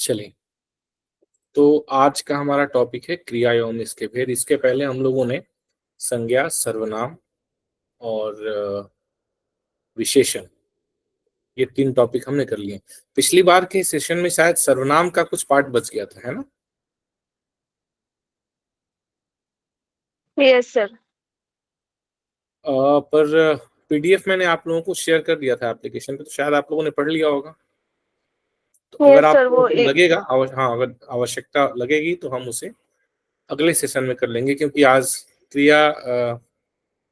चलिए, तो आज का हमारा टॉपिक है क्रिया एवं इसके भेद। इसके पहले हम लोगों ने संज्ञा, सर्वनाम और विशेषण, ये 3 टॉपिक हमने कर लिए। पिछली बार के सेशन में शायद सर्वनाम का कुछ पार्ट बच गया था, है ना? Yes sir. पर पीडीएफ मैंने आप लोगों को शेयर कर दिया था एप्लीकेशन पे, तो शायद आप लोगों ने पढ़ लिया होगा। तो अगर यस आप सर, लोगों वो को लगेगा हाँ, अगर आवश्यकता लगेगी तो हम उसे अगले सेशन में कर लेंगे, क्योंकि आज क्रिया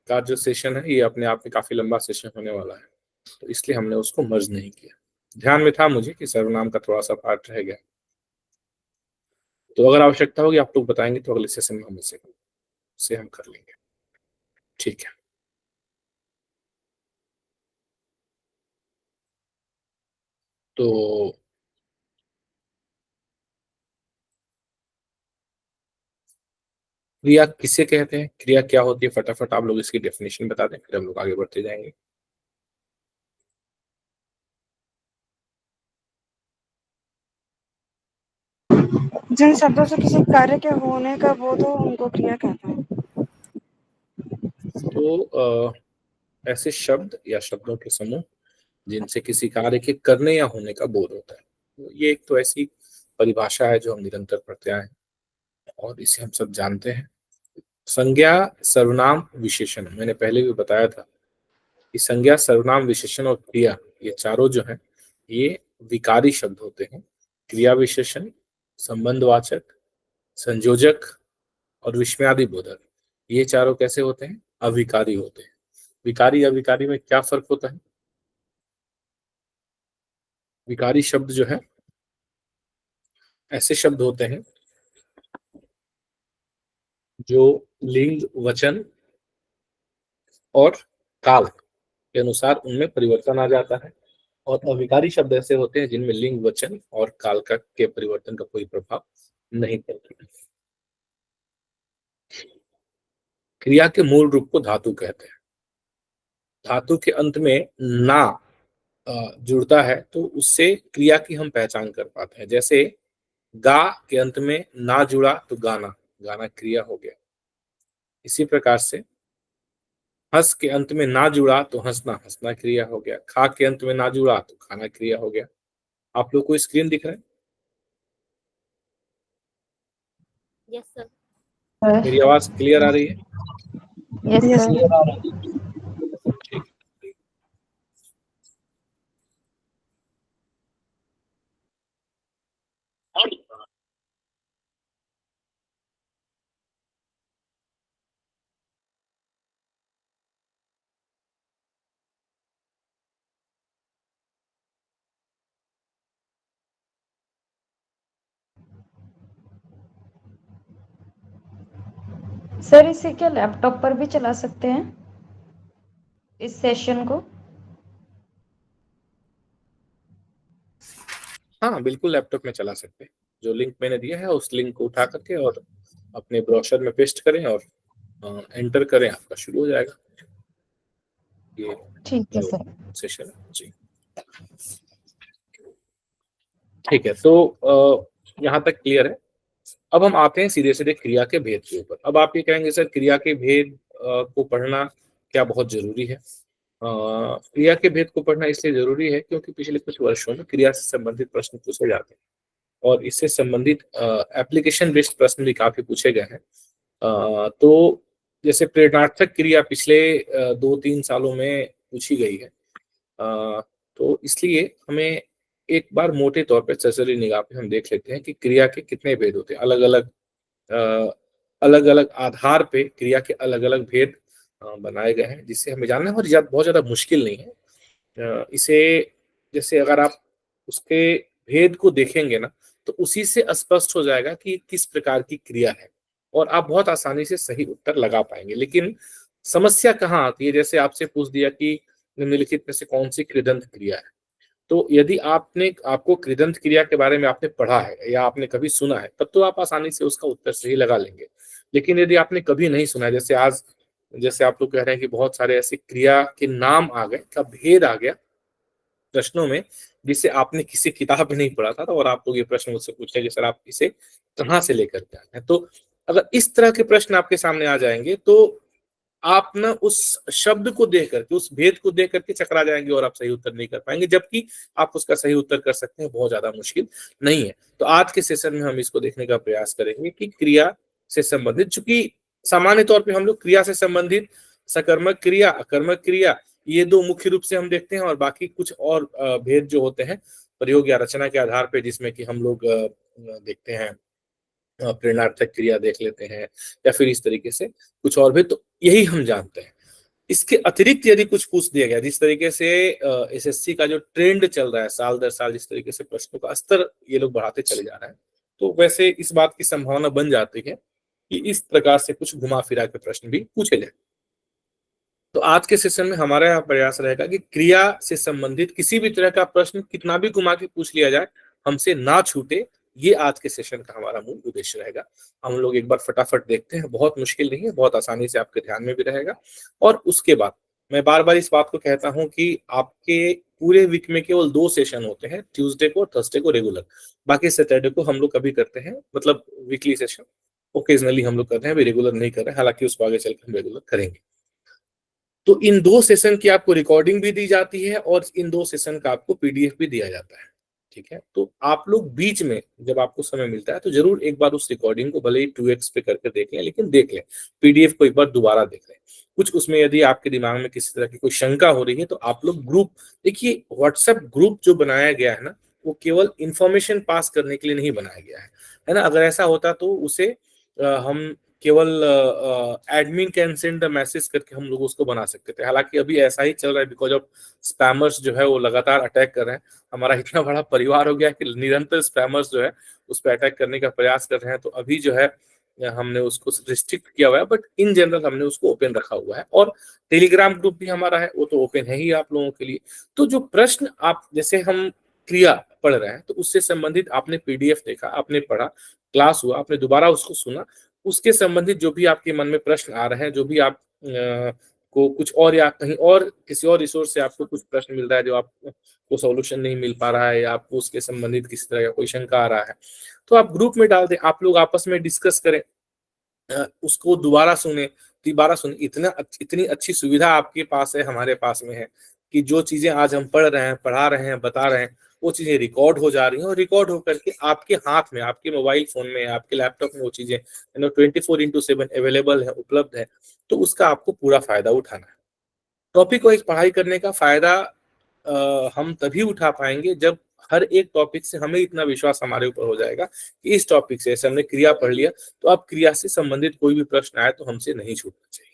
का जो सेशन है ये अपने आप में काफी लंबा सेशन होने वाला है, तो इसलिए हमने उसको मर्ज नहीं किया। ध्यान में था मुझे कि सर्वनाम का थोड़ा सा पार्ट रह गया, तो अगर आवश्यकता होगी आप लोग बताएंगे तो अगले सेशन में हम उसे हम कर लेंगे। ठीक है, तो क्रिया किसे कहते हैं, क्रिया क्या होती है, फटाफट आप लोग इसकी डेफिनेशन बता दें, फिर हम लोग आगे बढ़ते जाएंगे। जिन शब्दों से किसी कार्य के होने का बोध हो उनको क्रिया कहते हैं। तो ऐसे शब्द या शब्दों के समूह जिनसे किसी कार्य के करने या होने का बोध होता है, तो ये एक तो ऐसी परिभाषा है जो हम निरंतर पढ़ते आए हैं और इसे हम सब जानते हैं। संज्ञा, सर्वनाम, विशेषण, मैंने पहले भी बताया था कि संज्ञा, सर्वनाम, विशेषण और क्रिया, ये चारों जो हैं ये विकारी शब्द होते हैं। क्रिया विशेषण संबंधवाचक, संयोजक और विस्मयादि बोधक, ये चारों कैसे होते हैं? अविकारी होते हैं। विकारी अविकारी में क्या फर्क होता है? विकारी शब्द जो है ऐसे शब्द होते हैं जो लिंग, वचन और काल के अनुसार उनमें परिवर्तन आ जाता है, और अविकारी शब्द ऐसे होते हैं जिनमें लिंग, वचन और काल का के परिवर्तन का कोई प्रभाव नहीं पड़ता। क्रिया के मूल रूप को धातु कहते हैं। धातु के अंत में ना जुड़ता है तो उससे क्रिया की हम पहचान कर पाते हैं। जैसे गा के अंत में ना जुड़ा तो गाना, गाना क्रिया हो गया। इसी प्रकार से हंस के अंत में ना जुड़ा तो हंसना, हंसना क्रिया हो गया। खा के अंत में ना जुड़ा तो खाना क्रिया हो गया। आप लोग को स्क्रीन दिख रहा है? Yes sir. मेरी आवाज क्लियर आ रही है? Yes sir. ठीक। सर इसे क्या लैपटॉप पर भी चला सकते हैं इस सेशन को? हाँ बिल्कुल, लैपटॉप में चला सकते हैं। जो लिंक मैंने दिया है उस लिंक को उठा करके और अपने ब्राउज़र में पेस्ट करें और एंटर करें, आपका शुरू हो जाएगा ये ठीक है जो सर। सेशन है जी। ठीक है, तो यहाँ तक क्लियर है। अब हम आते हैं सीधे सीधे क्रिया के भेद के ऊपर। अब आप ये कहेंगे सर क्रिया के भेद को पढ़ना क्या बहुत जरूरी है? क्रिया के भेद को पढ़ना इसलिए जरूरी है क्योंकि पिछले कुछ वर्षों में क्रिया से संबंधित प्रश्न पूछे जाते हैं और इससे संबंधित एप्लीकेशन बेस्ड प्रश्न भी काफी पूछे गए हैं। तो जैसे प्रेरणार्थक क्रिया पिछले 2-3 सालों में पूछी गई है, तो इसलिए हमें एक बार मोटे तौर पे सरसरी निगाह पे हम देख लेते हैं कि क्रिया के कितने भेद होते हैं। अलग अलग आधार पे क्रिया के अलग अलग भेद बनाए गए हैं, जिससे हमें जानना है और बहुत ज्यादा मुश्किल नहीं है। इसे जैसे अगर आप उसके भेद को देखेंगे ना तो उसी से स्पष्ट हो जाएगा कि किस प्रकार की क्रिया है और आप बहुत आसानी से सही उत्तर लगा पाएंगे। लेकिन समस्या कहाँ आती है? जैसे आपसे पूछ दिया कि निम्नलिखित में से कौन सी कृदंत क्रिया है, तो यदि आपको कृदंत क्रिया के बारे में आपने पढ़ा है या आपने कभी सुना है तब तो आप आसानी से उसका उत्तर सही लगा लेंगे। लेकिन यदि आपने कभी नहीं सुना है, जैसे आप लोग कह रहे हैं कि बहुत सारे ऐसे क्रिया के नाम आ गए, का भेद आ गया प्रश्नों में, जिसे आपने किसी किताब में नहीं पढ़ा था, तो और आप लोग ये प्रश्न मुझसे पूछे कि सर आप इसे कहाँ से लेकर के आए हैं। तो अगर इस तरह के प्रश्न आपके सामने आ जाएंगे तो आप ना उस शब्द को देख करके, उस भेद को देख करके चकरा जाएंगे और आप सही उत्तर नहीं कर पाएंगे, जबकि आप उसका सही उत्तर कर सकते हैं, बहुत ज्यादा मुश्किल नहीं है। तो आज के सेशन में हम इसको देखने का प्रयास करेंगे कि क्रिया से संबंधित, चूंकि सामान्य तौर पे हम लोग क्रिया से संबंधित सकर्मक क्रिया, अकर्मक क्रिया, ये दो मुख्य रूप से हम देखते हैं, और बाकी कुछ और भेद जो होते हैं प्रयोग या रचना के आधार पे, जिसमें कि हम लोग देखते हैं प्रेरणार्थक क्रिया देख लेते हैं, या फिर इस तरीके से कुछ और भी, तो यही हम जानते हैं। इसके अतिरिक्त यदि कुछ पूछ दिया गया, जिस तरीके से एसएससी का जो ट्रेंड चल रहा है साल दर साल, जिस तरीके से प्रश्नों का स्तर ये लोग बढ़ाते चले जा रहे हैं, तो वैसे इस बात की संभावना बन जाती है कि इस प्रकार से कुछ घुमा फिरा के प्रश्न भी पूछे जाए। तो आज के सेशन में हमारा यहाँ प्रयास रहेगा कि क्रिया से संबंधित किसी भी तरह का प्रश्न कितना भी घुमा के पूछ लिया जाए, हमसे ना छूटे, ये आज के सेशन का हमारा मूल उद्देश्य रहेगा। हम लोग एक बार फटाफट देखते हैं, बहुत मुश्किल नहीं है, बहुत आसानी से आपके ध्यान में भी रहेगा। और उसके बाद मैं बार बार इस बात को कहता हूं कि आपके पूरे वीक में केवल 2 सेशन होते हैं, ट्यूसडे को और थर्सडे को रेगुलर, बाकी सैटरडे को हम लोग कभी करते हैं, मतलब वीकली सेशन ओकेजनली हम लोग करते हैं, अभी रेगुलर नहीं कर रहे हैं, हालांकि उसको आगे चलकर हम रेगुलर करेंगे। तो इन 2 सेशन की आपको रिकॉर्डिंग भी दी जाती है और इन 2 सेशन का आपको पीडीएफ भी दिया जाता है, ठीक है। तो आप लोग बीच में जब आपको समय मिलता है तो जरूर एक बार उस रिकॉर्डिंग को भले ही 2x पे करके देख लें, लेकिन देख लें, पीडीएफ को एक बार दोबारा देख लें। कुछ उसमें यदि आपके दिमाग में किसी तरह की कोई शंका हो रही है तो आप लोग ग्रुप देखिए, व्हाट्सएप ग्रुप जो बनाया गया है ना, वो केवल इंफॉर्मेशन पास करने के लिए नहीं बनाया गया है ना। अगर ऐसा होता तो उसे हम केवल admin can send the message करके हम लोग उसको बना सकते थे, हालांकि अभी ऐसा ही चल रहा है, बिकॉज ऑफ स्पैमर्स जो है वो लगातार अटैक कर रहे हैं। हमारा इतना बड़ा परिवार हो गया कि निरंतर स्पैमर्स जो है उस पर अटैक करने का प्रयास कर रहे हैं। तो अभी जो है हमने उसको रिस्ट्रिक्ट किया हुआ है, बट इन जनरल हमने उसको ओपन रखा हुआ है। और टेलीग्राम ग्रुप भी हमारा है, वो तो ओपन है ही आप लोगों के लिए। तो जो प्रश्न आप, जैसे हम क्रिया पढ़ रहे हैं तो उससे संबंधित आपने पीडीएफ देखा, आपने पढ़ा, क्लास हुआ, आपने दोबारा उसको सुना, उसके संबंधित जो भी आपके मन में प्रश्न आ रहे हैं, जो भी आप को कुछ और या कहीं और किसी और रिसोर्स से आपको कुछ प्रश्न मिल रहा है जो आपको सॉल्यूशन नहीं मिल पा रहा है, या आपको उसके संबंधित किसी तरह का कोई शंका आ रहा है, तो आप ग्रुप में डाल दें, आप लोग आपस में डिस्कस करें, उसको दोबारा सुने, तिबारा सुने। इतनी अच्छी सुविधा आपके पास है, हमारे पास में है, कि जो चीजें आज हम पढ़ रहे हैं, पढ़ा रहे हैं, बता रहे हैं, वो चीजें रिकॉर्ड हो जा रही हैं, और रिकॉर्ड होकर के आपके हाथ में, आपके मोबाइल फोन में, आपके लैपटॉप में वो चीजें 24/7 अवेलेबल है, उपलब्ध है। तो उसका आपको पूरा फायदा उठाना है। टॉपिक वाइज पढ़ाई करने का फायदा हम तभी उठा पाएंगे जब हर एक टॉपिक से हमें इतना विश्वास हमारे ऊपर हो जाएगा कि इस टॉपिक से, जैसे हमने क्रिया पढ़ लिया, तो अब क्रिया से संबंधित कोई भी प्रश्न आए तो हमसे नहीं छूटना चाहिए।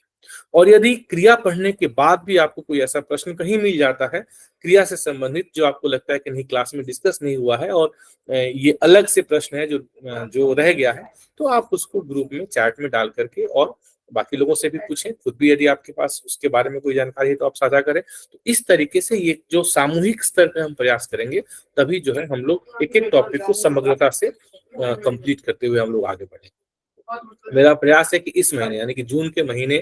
और यदि क्रिया पढ़ने के बाद भी आपको कोई ऐसा प्रश्न कहीं मिल जाता है क्रिया से संबंधित, जो आपको लगता है कि नहीं क्लास में डिस्कस नहीं हुआ है और ये अलग से प्रश्न है जो रह गया है, तो आप उसको ग्रुप में चैट में डाल करके और बाकी लोगों से भी पूछें, खुद भी यदि आपके पास उसके बारे में कोई जानकारी है तो आप साझा करें। तो इस तरीके से ये जो सामूहिक स्तर पे हम प्रयास करेंगे, तभी जो है हम लोग एक एक टॉपिक को समग्रता से कंप्लीट करते हुए हम लोग आगे बढ़ेंगे। मेरा प्रयास है कि इस महीने यानी कि जून के महीने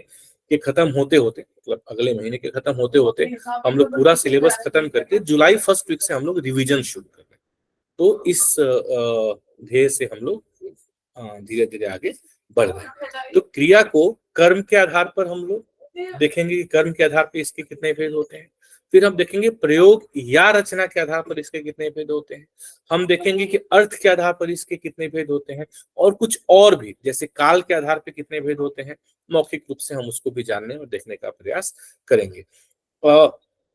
के खत्म होते होते, मतलब अगले महीने के खत्म होते होते, हम लोग पूरा सिलेबस खत्म करके जुलाई फर्स्ट वीक से हम लोग रिवीजन शुरू कर रहे हैं। तो इस ध्येय से हम लोग धीरे धीरे आगे बढ़ रहे हैं। तो क्रिया को कर्म के आधार पर हम लोग देखेंगे कि कर्म के आधार पर इसके कितने भेद होते हैं। फिर हम देखेंगे प्रयोग या रचना के आधार पर इसके कितने भेद होते हैं। हम देखेंगे कि अर्थ के आधार पर इसके कितने भेद होते हैं, और कुछ और भी, जैसे काल के आधार पर कितने भेद होते हैं, मौखिक रूप से हम उसको भी जानने और देखने का प्रयास करेंगे।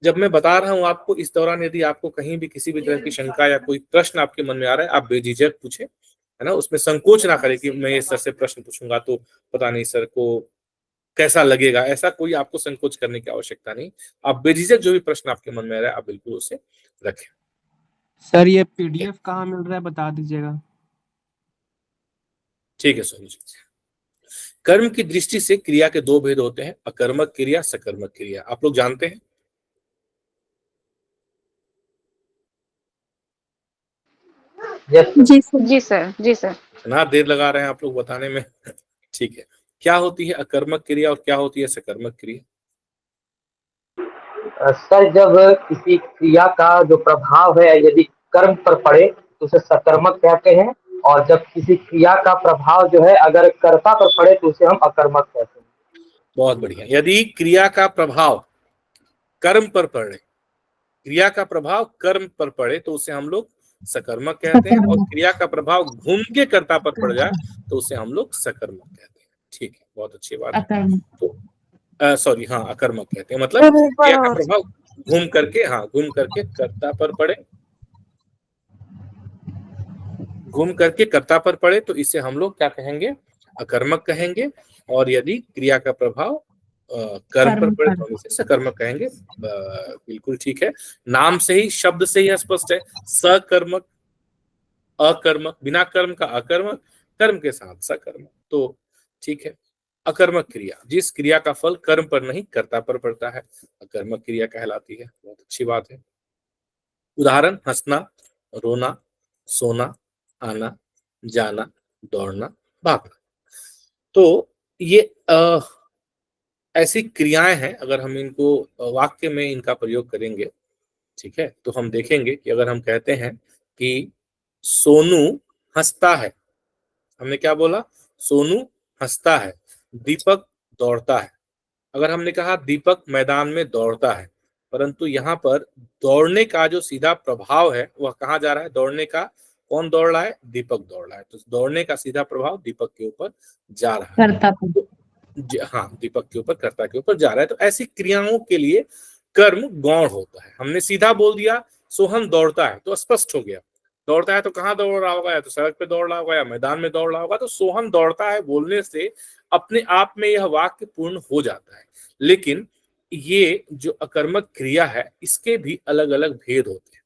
जब मैं बता रहा हूं आपको, इस दौरान यदि आपको कहीं भी किसी भी तरह की शंका या कोई प्रश्न आपके मन में आ रहा है, आप बेझिझक पूछे, है ना, उसमें संकोच ना करें कि मैं इस सर से प्रश्न पूछूंगा तो पता नहीं सर को कैसा लगेगा, ऐसा कोई आपको संकोच करने की आवश्यकता नहीं। आप बेझिझक जो भी प्रश्न आपके मन में आ रहा है आप बिल्कुल उसे रखें। सर ये पीडीएफ कहाँ मिल रहा है बता दीजिएगा। ठीक है सोनू जी। कर्म की दृष्टि से क्रिया के 2 भेद होते हैं, अकर्मक क्रिया, सकर्मक क्रिया। आप लोग जानते हैं? जी सर, जी सर, जी सर। ना देर लगा रहे हैं आप लोग बताने में। ठीक है, क्या होती है अकर्मक क्रिया और क्या होती है सकर्मक क्रिया? सर, जब किसी क्रिया का जो प्रभाव है यदि कर्म पर पड़े तो उसे सकर्मक कहते हैं, और जब किसी क्रिया का प्रभाव जो है अगर कर्ता पर पड़े तो उसे हम अकर्मक कहते हैं। बहुत बढ़िया। यदि क्रिया का प्रभाव कर्म पर पड़े, क्रिया का प्रभाव कर्म पर पड़े तो उसे हम लोग सकर्मक कहते हैं, और क्रिया का प्रभाव घूम के कर्ता पर पड़ जाए तो उसे हम लोग सकर्मक कहते हैं। ठीक है, बहुत अच्छी बात है। तो सॉरी, हाँ, अकर्मक कहते हैं, मतलब क्रिया का प्रभाव घूम करके कर्ता पर पड़े, घूम करके कर्ता पर पड़े तो इसे हम लोग क्या कहेंगे, अकर्मक कहेंगे। और यदि क्रिया का प्रभाव कर्म पर पड़े तो हम इसे सकर्मक कहेंगे। बिल्कुल ठीक है, नाम से ही, शब्द से ही स्पष्ट है, सकर्मक, अकर्मक, बिना कर्म का अकर्मक, कर्म के साथ सकर्मक। तो ठीक है, अकर्मक क्रिया, जिस क्रिया का फल कर्म पर नहीं कर्ता पर पड़ता है, अकर्मक क्रिया कहलाती है। बहुत अच्छी बात है। उदाहरण, हंसना, रोना, सोना, आना, जाना, दौड़ना, भागना। तो ये ऐसी क्रियाएं हैं, अगर हम इनको वाक्य में इनका प्रयोग करेंगे, ठीक है, तो हम देखेंगे कि अगर हम कहते हैं कि सोनू हंसता है, हमने क्या बोला, सोनू हंसता है, दीपक दौड़ता है। अगर हमने कहा दीपक मैदान में दौड़ता है, परंतु यहाँ पर दौड़ने का जो सीधा प्रभाव है वह कहाँ जा रहा है, दौड़ने का, कौन दौड़ रहा है, दीपक दौड़ रहा है, तो दौड़ने का सीधा प्रभाव दीपक के ऊपर जा रहा है। हाँ, दीपक के ऊपर, कर्ता के ऊपर जा रहा है। तो ऐसी क्रियाओं के लिए कर्म गौण होता है। हमने सीधा बोल दिया सोहन दौड़ता है तो स्पष्ट हो गया, दौड़ता है तो कहाँ दौड़ रहा होगा, या तो सड़क पे दौड़ रहा होगा या मैदान में दौड़ रहा होगा। तो सोहन दौड़ता है बोलने से अपने आप में यह वाक्य पूर्ण हो जाता है। लेकिन ये जो अकर्मक क्रिया है इसके भी अलग अलग भेद होते हैं।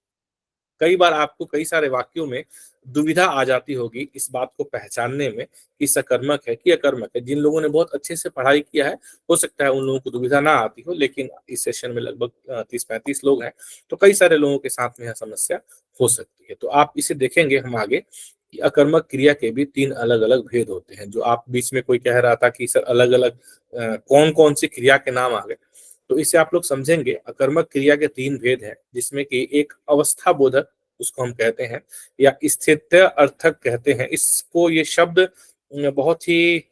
कई बार आपको कई सारे वाक्यों में दुविधा आ जाती होगी इस बात को पहचानने में कि सकर्मक है कि अकर्मक है। जिन लोगों ने बहुत अच्छे से पढ़ाई किया है, हो सकता है उन लोगों को दुविधा ना आती हो, लेकिन इस सेशन में लगभग 30-35 लोग हैं, तो कई सारे लोगों के साथ में यह समस्या हो सकती है। तो आप इसे देखेंगे हम आगे कि अकर्मक क्रिया के भी 3 अलग अलग भेद होते हैं। जो आप बीच में कोई कह रहा था कि सर अलग अलग कौन कौन सी क्रिया के नाम आ गए, तो इसे आप लोग समझेंगे। अकर्मक क्रिया के 3 भेद हैं, जिसमें कि एक अवस्था बोधक, उसको हम कहते हैं, या स्थित्य अर्थक कहते हैं। इसको, ये शब्द बहुत ही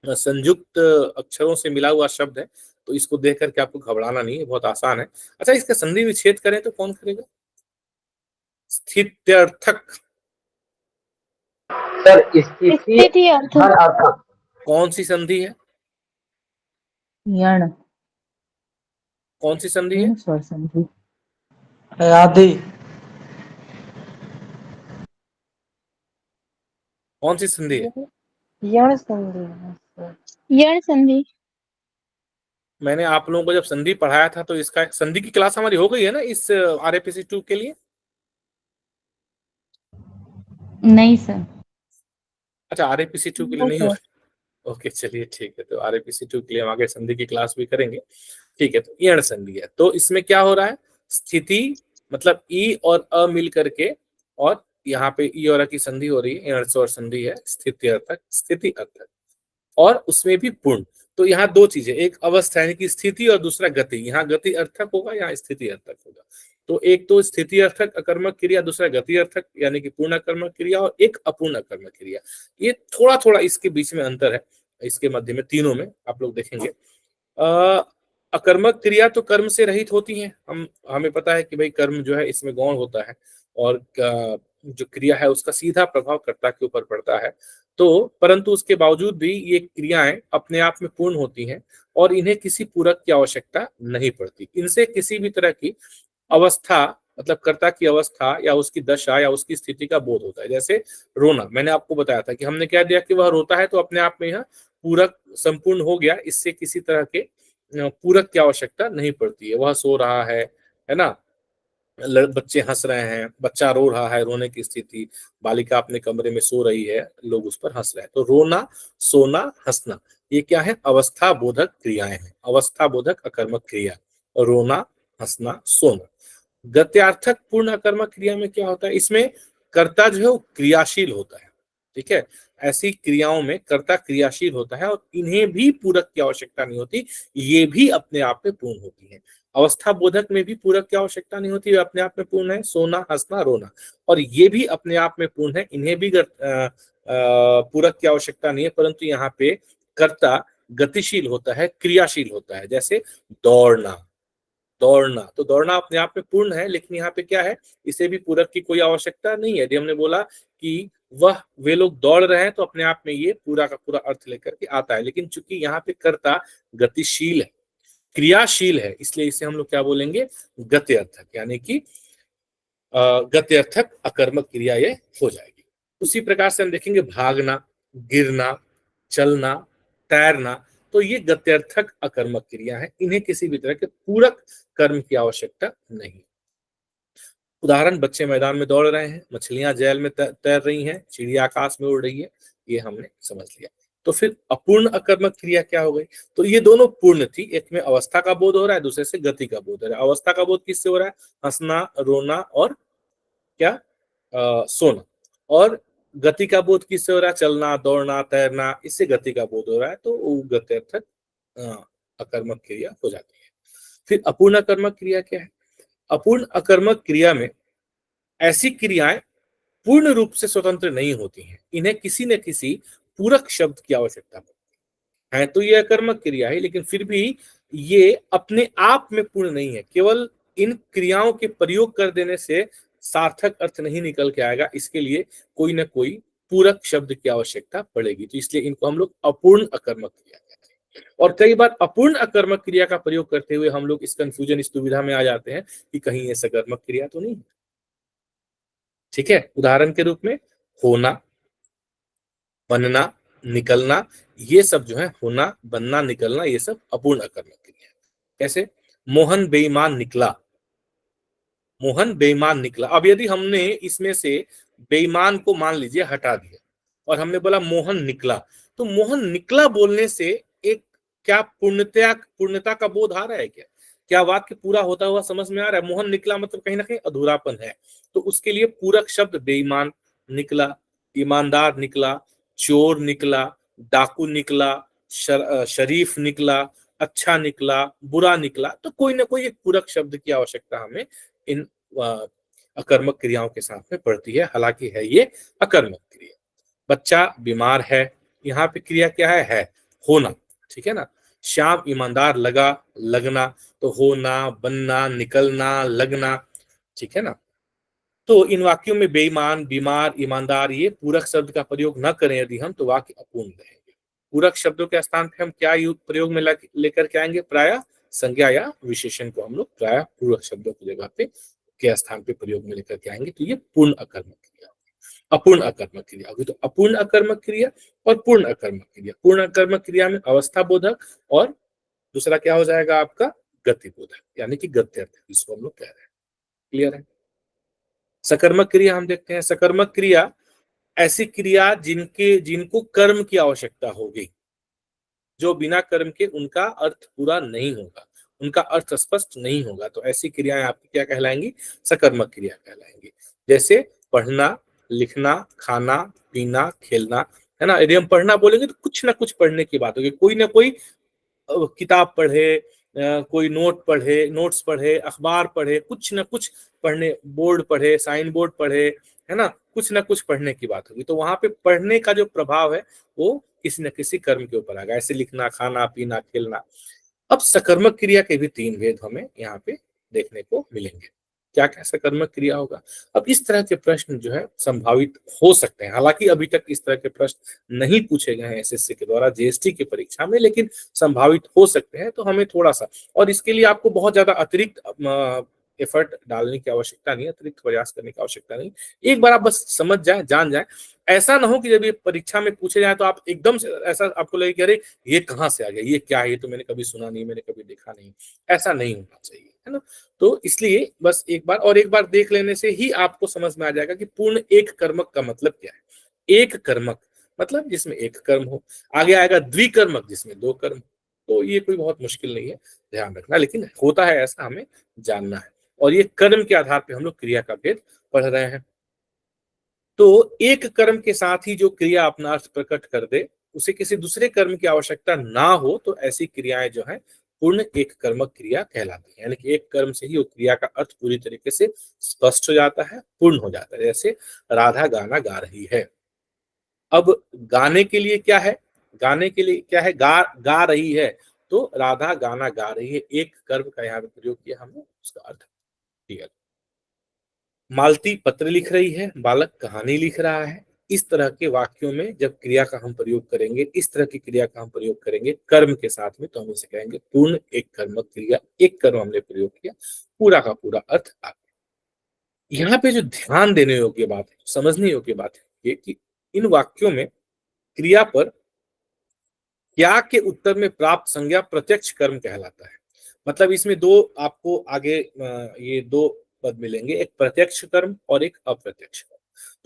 संयुक्त अक्षरों से मिला हुआ शब्द है, तो इसको देख करके आपको घबराना नहीं है, बहुत आसान है। अच्छा, इसका संधि विच्छेद करें तो कौन करेगा, स्थित्यर्थक। सर, स्थिति अर्थक। कौन सी संधि है, यण, कौन सी संधि है, स्वर संधि, आदि, कौन सी संधि है, यण संधि। यण संधि। मैंने आप लोगों को जब संधि पढ़ाया था तो इसका संधि की क्लास हमारी हो गई है ना इस RFPC 2 के लिए। नहीं सर। अच्छा, RFPC 2 के लिए नहीं हुआ, ओके, चलिए ठीक है। तो RFPC 2 के लिए हम आगे संधि की क्लास भी करेंगे, ठीक है। तो यण संधि है, तो इसमें क्या हो रहा है, स्थिति मतलब ई और अ मिल करके, और यहाँ पे ई और अ की संधि हो रही है, यण स्वर संधि है, स्थिति अर्थक, स्थिति अर्थक, और उसमें भी पूर्ण। तो यहाँ 2 चीजें, एक अवस्था यानी कि स्थिति, और दूसरा गति। यहाँ गति अर्थक होगा, यहाँ स्थिति अर्थक होगा। तो एक तो स्थिति अर्थक अकर्मक क्रिया, दूसरा गति अर्थक यानी कि पूर्ण अकर्मक क्रिया, और एक अपूर्ण अकर्मक क्रिया। ये थोड़ा थोड़ा इसके बीच में अंतर है, इसके मध्य में, तीनों में आप लोग देखेंगे। अकर्मक क्रिया तो कर्म से रहित होती हैं। हमें पता है कि भाई कर्म जो है इसमें गौण होता है, और जो क्रिया है उसका सीधा प्रभाव कर्ता के ऊपर पड़ता है। तो परंतु उसके बावजूद भी ये क्रियाएं अपने आप में पूर्ण होती हैं, और इन्हें किसी पूरक की आवश्यकता नहीं पड़ती। इनसे किसी भी तरह की अवस्था, मतलब कर्ता की अवस्था या उसकी दशा या उसकी स्थिति का बोध होता है। जैसे रोना, मैंने आपको बताया था कि हमने कह दिया कि वह रोता है तो अपने आप में यह पूरक संपूर्ण हो गया, इससे किसी तरह के पूरक की आवश्यकता नहीं पड़ती है। वह सो रहा है ना, बच्चे हंस रहे हैं, बच्चा रो रहा है, रोने की स्थिति, बालिका अपने कमरे में सो रही है, लोग उस पर हंस रहे हैं। तो रोना, सोना, हंसना, ये क्या है, अवस्था बोधक क्रियाएं हैं, अवस्था बोधक अकर्मक क्रिया, रोना, हंसना, सोना। गत्यार्थक पूर्ण अकर्मक क्रिया में क्या होता है, इसमें कर्ता जो है वो क्रियाशील होता है, ठीक है। ऐसी क्रियाओं में कर्ता क्रियाशील होता है, और इन्हें भी पूरक की आवश्यकता नहीं होती, ये भी अपने आप में पूर्ण होती है। अवस्था बोधक में भी पूरक की आवश्यकता नहीं होती, अपने आप में पूर्ण है, सोना, हंसना, रोना, और ये भी अपने आप में पूर्ण है, इन्हें भी पूरक की आवश्यकता नहीं है, परंतु यहाँ पे कर्ता गतिशील होता है, क्रियाशील होता है। जैसे दौड़ना, दौड़ना, तो दौड़ना अपने आप में पूर्ण है, लेकिन यहाँ पे क्या है, इसे भी पूरक की कोई आवश्यकता नहीं है। यदि हमने बोला कि वे लोग दौड़ रहे हैं, तो अपने आप में ये पूरा का पूरा अर्थ लेकर के आता है, लेकिन चूंकि यहाँ पे कर्ता गतिशील है, क्रियाशील है, इसलिए इसे हम लोग क्या बोलेंगे, गत्यर्थक, यानी कि गत्यर्थक अकर्मक क्रिया ये हो जाएगी। उसी प्रकार से हम देखेंगे भागना, गिरना, चलना, तैरना, तो ये गत्यर्थक अकर्मक क्रिया है, इन्हें किसी भी तरह के पूरक कर्म की आवश्यकता नहीं। उदाहरण, बच्चे मैदान में दौड़ रहे हैं, मछलियां जल में तैर रही हैं, चिड़िया आकाश में उड़ रही है, ये हमने समझ लिया। तो फिर अपूर्ण अकर्मक क्रिया क्या हो गई? तो ये दोनों पूर्ण थी, एक में अवस्था का बोध हो रहा है, दूसरे से गति का बोध हो रहा है। अवस्था का बोध किससे हो रहा है? हंसना, रोना और क्या, सोना। और गति का बोध किससे हो रहा है? चलना, दौड़ना, तैरना, इससे गति का बोध हो रहा है, तो वो गत्यर्थक अकर्मक क्रिया हो जाती है। फिर अपूर्ण अकर्मक क्रिया क्या है? अपूर्ण अकर्मक क्रिया में ऐसी क्रियाएं पूर्ण रूप से स्वतंत्र नहीं होती हैं, इन्हें किसी न किसी पूरक शब्द की आवश्यकता पड़ती है। तो ये अकर्मक क्रिया है, लेकिन फिर भी ये अपने आप में पूर्ण नहीं है, केवल इन क्रियाओं के प्रयोग कर देने से सार्थक अर्थ नहीं निकल के आएगा, इसके लिए कोई ना कोई पूरक शब्द की आवश्यकता पड़ेगी। तो इसलिए इनको हम लोग अपूर्ण अकर्मक क्रिया कहते हैं। और कई बार अपूर्ण अकर्मक क्रिया का प्रयोग करते हुए हम लोग इस कंफ्यूजन, इस दुविधा में आ जाते हैं कि कहीं ये सकर्मक क्रिया तो नहीं है। ठीक है, उदाहरण के रूप में होना, बनना, निकलना, ये सब जो है, होना, बनना, निकलना, ये सब अपूर्ण अकर्मक क्रिया है। कैसे? मोहन बेईमान निकला, मोहन बेईमान निकला। अब यदि हमने इसमें से बेईमान को मान लीजिए हटा दिया और हमने बोला मोहन निकला, तो मोहन निकला बोलने से एक क्या पूर्णता का बोध आ रहा है क्या? क्या वाक्य पूरा होता हुआ समझ में आ रहा है? मोहन निकला मतलब कहीं ना कहीं अधूरापन है, तो उसके लिए पूरक शब्द बेईमान निकला, ईमानदार निकला, चोर निकला, डाकू निकला, शरीफ निकला, अच्छा निकला, बुरा निकला, तो कोई ना कोई एक पूरक शब्द की आवश्यकता हमें इन अकर्मक क्रियाओं के साथ में पड़ती है, हालांकि है ये अकर्मक क्रिया। बच्चा बीमार है, यहाँ पे क्रिया क्या है होना, ठीक है ना। श्याम ईमानदार लगा, लगना, तो होना, बनना, निकलना, लगना, ठीक है ना। तो इन वाक्यों में बेईमान, बीमार, ईमानदार, ये पूरक शब्द का प्रयोग न करें यदि हम, तो वाक्य अपूर्ण रहेंगे। पूरक शब्दों के स्थान पे हम क्या प्रयोग में लेकर के आएंगे? प्रायः संज्ञा या विशेषण को हम लोग प्रायः पूरक शब्दों की जगह पे के स्थान पे प्रयोग में लेकर के आएंगे, तो ये पूर्ण अकर्मक क्रिया, अपूर्ण अकर्मक क्रिया होगी। तो अपूर्ण अकर्मक क्रिया और पूर्ण अकर्मक क्रिया। पूर्ण अकर्मक क्रिया में अवस्था बोधक और दूसरा क्या हो जाएगा आपका? गति बोधक, यानी कि गत्यर्थक, जिसको हम लोग कह रहे हैं। क्लियर है? सकर्मक क्रिया हम देखते हैं। सकर्मक क्रिया ऐसी क्रिया जिनको कर्म की आवश्यकता होगी, जो बिना कर्म के उनका अर्थ पूरा नहीं होगा, उनका अर्थ स्पष्ट नहीं होगा, तो ऐसी क्रियाएं आपकी क्या कहलाएंगी? सकर्मक क्रिया कहलाएंगी। जैसे पढ़ना, लिखना, खाना, पीना, खेलना, है ना। यदि हम पढ़ना बोलेंगे तो कुछ ना कुछ पढ़ने की बात होगी, कोई ना कोई किताब पढ़े, कोई नोट्स पढ़े, अखबार पढ़े, कुछ ना कुछ पढ़ने, बोर्ड पढ़े, साइन बोर्ड पढ़े, है ना, कुछ ना कुछ पढ़ने की बात होगी। तो वहां पे पढ़ने का जो प्रभाव है वो किसी न किसी कर्म के ऊपर आएगा, ऐसे लिखना, खाना, पीना, खेलना। अब सकर्मक क्रिया के भी 3 भेद हमें यहाँ पे देखने को मिलेंगे। क्या क्या सकर्मक क्रिया होगा? अब इस तरह के प्रश्न जो है संभावित हो सकते हैं, हालांकि अभी तक इस तरह के प्रश्न नहीं पूछे गए हैं एसएससी के द्वारा जीएसटी की परीक्षा में, लेकिन संभावित हो सकते हैं। तो हमें थोड़ा सा, और इसके लिए आपको बहुत ज्यादा अतिरिक्त एफर्ट डालने की आवश्यकता नहीं, अतिरिक्त प्रयास करने की आवश्यकता नहीं। एक बार आप बस समझ जाए, जान जाए। ऐसा ना हो कि जब ये परीक्षा में पूछे जाए तो आप एकदम से ऐसा आपको लगे कि अरे ये कहाँ से आ गया, ये क्या है, ये तो मैंने कभी सुना नहीं, मैंने कभी देखा नहीं। ऐसा नहीं होना चाहिए, है ना। तो इसलिए बस एक बार देख लेने से ही आपको समझ में आ जाएगा कि पूर्ण एक कर्मक का मतलब क्या है। एक कर्मक मतलब जिसमें एक कर्म हो। आगे आएगा द्विकर्मक, जिसमें 2 कर्म। तो ये कोई बहुत मुश्किल नहीं है, ध्यान रखना, लेकिन होता है ऐसा, हमें जानना है। और ये कर्म के आधार पे हम लोग क्रिया का भेद पढ़ रहे हैं। तो एक कर्म के साथ ही जो क्रिया अपना अर्थ प्रकट कर दे, उसे किसी दूसरे कर्म की आवश्यकता ना हो, तो ऐसी क्रियाएं जो है पूर्ण एक कर्मक क्रिया कहलाती है। यानी कि एक कर्म से ही वो क्रिया का अर्थ पूरी तरीके से स्पष्ट हो जाता है, पूर्ण हो जाता है। जैसे राधा गाना गा रही है। अब गाने के लिए क्या है, गाने के लिए क्या है, गा रही है, तो राधा गाना गा रही है, एक कर्म का यहाँ पे प्रयोग किया हमने, उसका अर्थ क्लियर। मालती पत्र लिख रही है, बालक कहानी लिख रहा है। इस तरह के वाक्यों में जब क्रिया का हम प्रयोग करेंगे, इस तरह की क्रिया का हम प्रयोग करेंगे कर्म के साथ में, तो हम इसे कहेंगे पूर्ण एक कर्मक क्रिया। एक कर्म हमने प्रयोग किया, पूरा का पूरा अर्थ आ गया। यहाँ पे जो ध्यान देने योग्य बात है, समझने योग्य बात है ये कि इन वाक्यों में क्रिया पर क्या के उत्तर में प्राप्त संज्ञा प्रत्यक्ष कर्म कहलाता है। मतलब इसमें दो आपको आगे ये दो पद मिलेंगे, एक प्रत्यक्ष कर्म और एक अप्रत्यक्ष कर्म।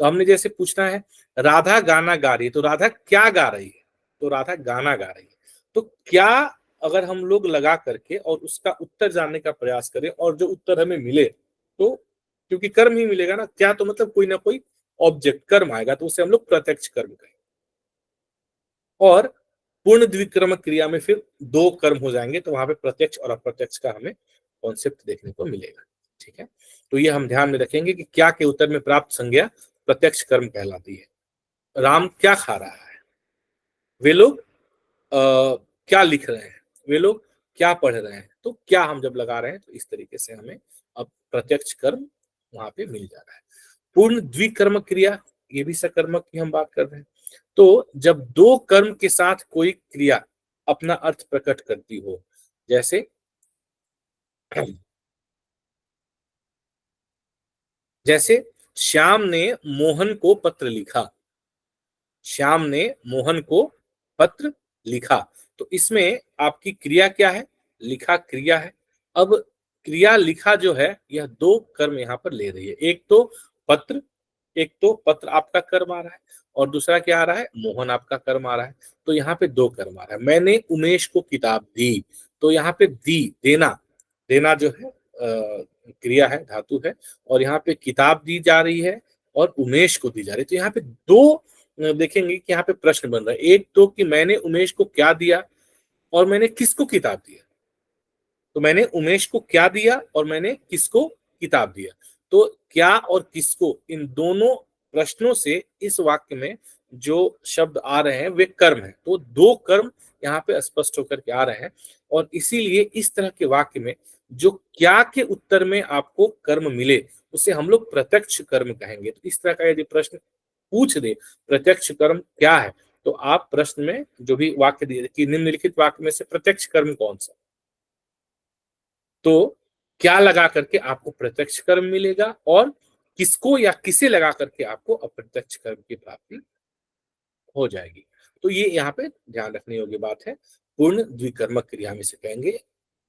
तो हमने जैसे पूछना है राधा गाना गा रही है, तो राधा क्या गा रही है, तो राधा गाना गा रही है। तो क्या अगर हम लोग लगा करके और उसका उत्तर जानने का प्रयास करें और जो उत्तर हमें मिले, तो क्योंकि कर्म ही मिलेगा ना, क्या तो मतलब कोई ना कोई ऑब्जेक्ट कर्म आएगा, तो उसे हम लोग प्रत्यक्ष कर्म कहेंगे। और पूर्ण द्विकर्मक क्रिया में फिर दो कर्म हो जाएंगे, तो वहां पे प्रत्यक्ष और अप्रत्यक्ष का हमें कॉन्सेप्ट देखने को मिलेगा। ठीक है, तो ये हम ध्यान में रखेंगे कि क्या के उत्तर में प्राप्त संज्ञा प्रत्यक्ष कर्म कहलाती है। राम क्या खा रहा है, वे लोग क्या लिख रहे हैं, वे लोग क्या पढ़ रहे हैं। तो क्या हम जब लगा रहे हैं, तो इस तरीके से हमें अब प्रत्यक्ष कर्म वहां पे मिल जा रहा है। पूर्ण द्विकर्मक क्रिया, ये भी सकर्मक की हम बात कर रहे हैं। तो जब दो कर्म के साथ कोई क्रिया अपना अर्थ प्रकट करती हो, जैसे श्याम ने मोहन को पत्र लिखा, श्याम ने मोहन को पत्र लिखा, तो इसमें आपकी क्रिया क्या है, लिखा क्रिया है। अब क्रिया लिखा जो है, यह दो कर्म यहाँ पर ले रही है, एक तो पत्र आपका कर्म आ रहा है, और दूसरा क्या आ रहा है, मोहन आपका कर्म आ रहा है। तो यहाँ पे दो कर्म आ रहा है। मैंने उमेश को किताब दी, तो यहाँ पे दी, देना जो है क्रिया है, धातु है, और यहाँ पे किताब दी जा रही है और उमेश को दी जा रही है। तो यहाँ पे दो देखेंगे कि यहाँ पे प्रश्न बन रहा है, एक तो कि मैंने उमेश को क्या दिया और मैंने किसको किताब दिया। तो मैंने उमेश को क्या दिया और मैंने किसको किताब दिया। तो क्या और किसको, इन दोनों प्रश्नों से इस वाक्य में जो शब्द आ रहे हैं वे कर्म है। तो दो कर्म यहाँ पे स्पष्ट होकर के आ रहे हैं, और इसीलिए इस तरह के वाक्य में जो क्या के उत्तर में आपको कर्म मिले, उसे हम लोग प्रत्यक्ष कर्म कहेंगे। तो इस तरह का यदि प्रश्न पूछ दे प्रत्यक्ष कर्म क्या है, तो आप प्रश्न में जो भी वाक्य दिए कि निम्नलिखित वाक्य में से प्रत्यक्ष कर्म कौन सा, तो क्या लगा करके आपको प्रत्यक्ष कर्म मिलेगा और किसको या किसे लगा करके आपको अप्रत्यक्ष कर्म की प्राप्ति हो जाएगी। तो ये यहाँ पे ध्यान रखने योग्य बात है। पूर्ण द्विकर्मक क्रिया में से कहेंगे,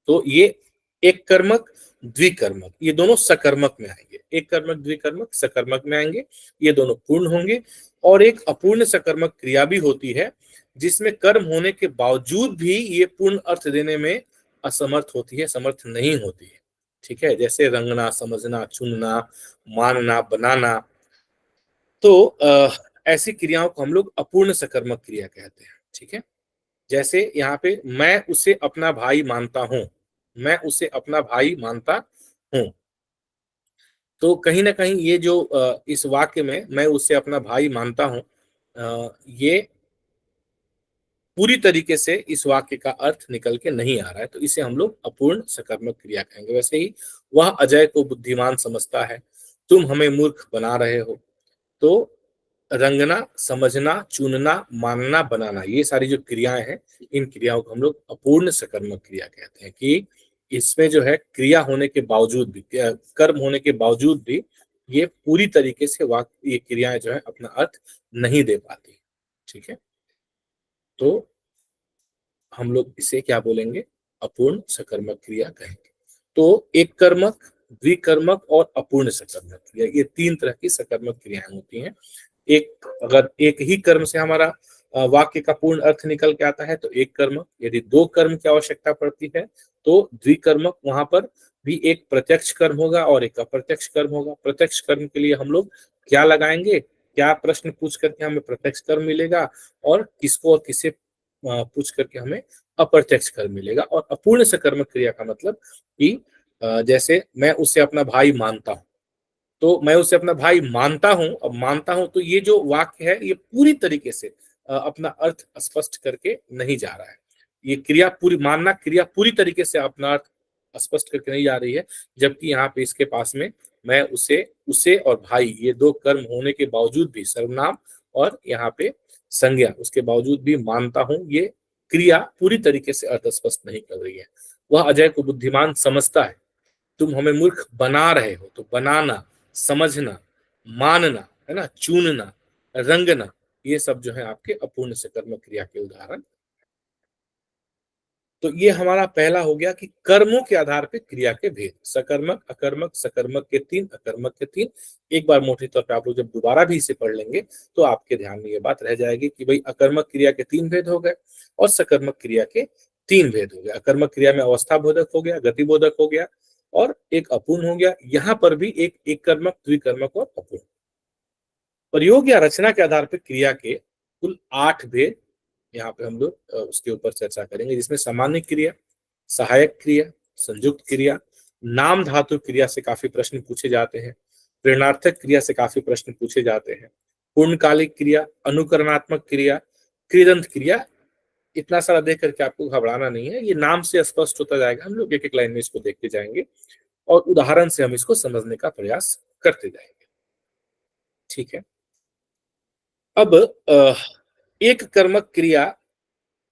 तो ये एक कर्मक द्विकर्मक, ये दोनों सकर्मक में आएंगे। एक कर्मक द्विकर्मक सकर्मक में आएंगे, ये दोनों पूर्ण होंगे। और एक अपूर्ण सकर्मक क्रिया भी होती है, जिसमें कर्म होने के बावजूद भी ये पूर्ण अर्थ देने में असमर्थ होती है, समर्थ नहीं होती है। ठीक है, जैसे रंगना, समझना, चुनना, मानना, बनाना। तो ऐसी क्रियाओं को हम लोग अपूर्ण सकर्मक क्रिया कहते हैं। ठीक है, जैसे यहाँ पे मैं उसे अपना भाई मानता हूं, मैं उसे अपना भाई मानता हूं। तो कहीं ना कहीं ये जो इस वाक्य में मैं उसे अपना भाई मानता हूं, ये पूरी तरीके से इस वाक्य का अर्थ निकल के नहीं आ रहा है, तो इसे हम लोग अपूर्ण सकर्मक क्रिया कहेंगे। वैसे ही वह अजय को बुद्धिमान समझता है, तुम हमें मूर्ख बना रहे हो। तो रंगना, समझना, चुनना, मानना, बनाना, ये सारी जो क्रियाएं हैं, इन क्रियाओं को हम लोग अपूर्ण सकर्मक क्रिया कहते हैं। कि इसमें जो है क्रिया होने के बावजूद भी, कर्म होने के बावजूद भी ये पूरी तरीके से ये क्रियाएं जो है अपना अर्थ नहीं दे पाती। ठीक है, तो हम लोग इसे क्या बोलेंगे, अपूर्ण सकर्मक क्रिया कहेंगे। तो एक कर्मक, द्विकर्मक और अपूर्ण सकर्मक क्रिया, ये तीन तरह की सकर्मक क्रियाएं होती हैं। अगर एक ही कर्म से हमारा वाक्य का पूर्ण अर्थ निकल के आता है तो एक कर्मक, यदि दो कर्म की आवश्यकता पड़ती है तो द्विकर्मक, वहां पर भी एक प्रत्यक्ष कर्म होगा और एक अप्रत्यक्ष कर्म होगा। प्रत्यक्ष कर्म के लिए हम लोग क्या लगाएंगे, क्या प्रश्न पूछ करके हमें प्रत्यक्ष कर्म मिलेगा और किसको और किसे पूछ करके हमें अप्रत्यक्ष कर्म मिलेगा। और अपूर्ण सकर्मक क्रिया का मतलब कि जैसे मैं उससे अपना भाई मानता हूं, तो मैं उसे अपना भाई मानता हूं, अब मानता हूं तो ये जो वाक्य है ये पूरी तरीके से अपना अर्थ स्पष्ट करके नहीं जा रहा है। ये क्रिया पूरी, मानना क्रिया पूरी तरीके से अपना अर्थ स्पष्ट करके नहीं जा रही है, जबकि यहाँ पे इसके पास में मैं उसे उसे और भाई ये दो कर्म होने के बावजूद भी, सर्वनाम और यहाँ पे संज्ञा, उसके बावजूद भी मानता हूं, ये क्रिया पूरी तरीके से अर्थ स्पष्ट नहीं कर रही है। वह अजय को बुद्धिमान समझता है, तुम हमें मूर्ख बना रहे हो। तो बनाना, समझना, मानना, है ना, चूनना, रंगना, ये सब जो है आपके अपूर्ण सकर्मक क्रिया के उदाहरण। तो ये हमारा पहला हो गया कि कर्मों के आधार पे क्रिया के भेद, सकर्मक, अकर्मक, सकर्मक के 3, अकर्मक के 3। एक बार मोटे तौर पे आप लोग जब दोबारा भी इसे पढ़ लेंगे तो आपके ध्यान में ये बात रह जाएगी कि भाई अकर्मक क्रिया के 3 भेद हो गए और सकर्मक क्रिया के 3 भेद हो गए। अकर्मक क्रिया में अवस्था बोधक हो गया, गति बोधक हो गया और एक अपूर्ण हो गया। यहाँ पर भी एक कर्मक, द्विकर्मक और अपूर्ण। प्रयोग या रचना के आधार पर क्रिया के कुल 8 भेद यहाँ पे हम लोग उसके ऊपर चर्चा करेंगे, जिसमें सामान्य क्रिया, सहायक क्रिया, संयुक्त क्रिया, नाम धातु क्रिया से काफी प्रश्न पूछे जाते हैं, प्रेरणार्थक क्रिया से काफी प्रश्न पूछे जाते हैं, पूर्णकालिक क्रिया, अनुकरणात्मक क्रिया, कृदंत क्रिया। इतना सारा देख करके आपको घबराना नहीं है, ये नाम से स्पष्ट होता जाएगा। हम लोग एक एक लाइन में इसको देखते जाएंगे और उदाहरण से हम इसको समझने का प्रयास करते जाएंगे। ठीक है। अब एक कर्मक क्रिया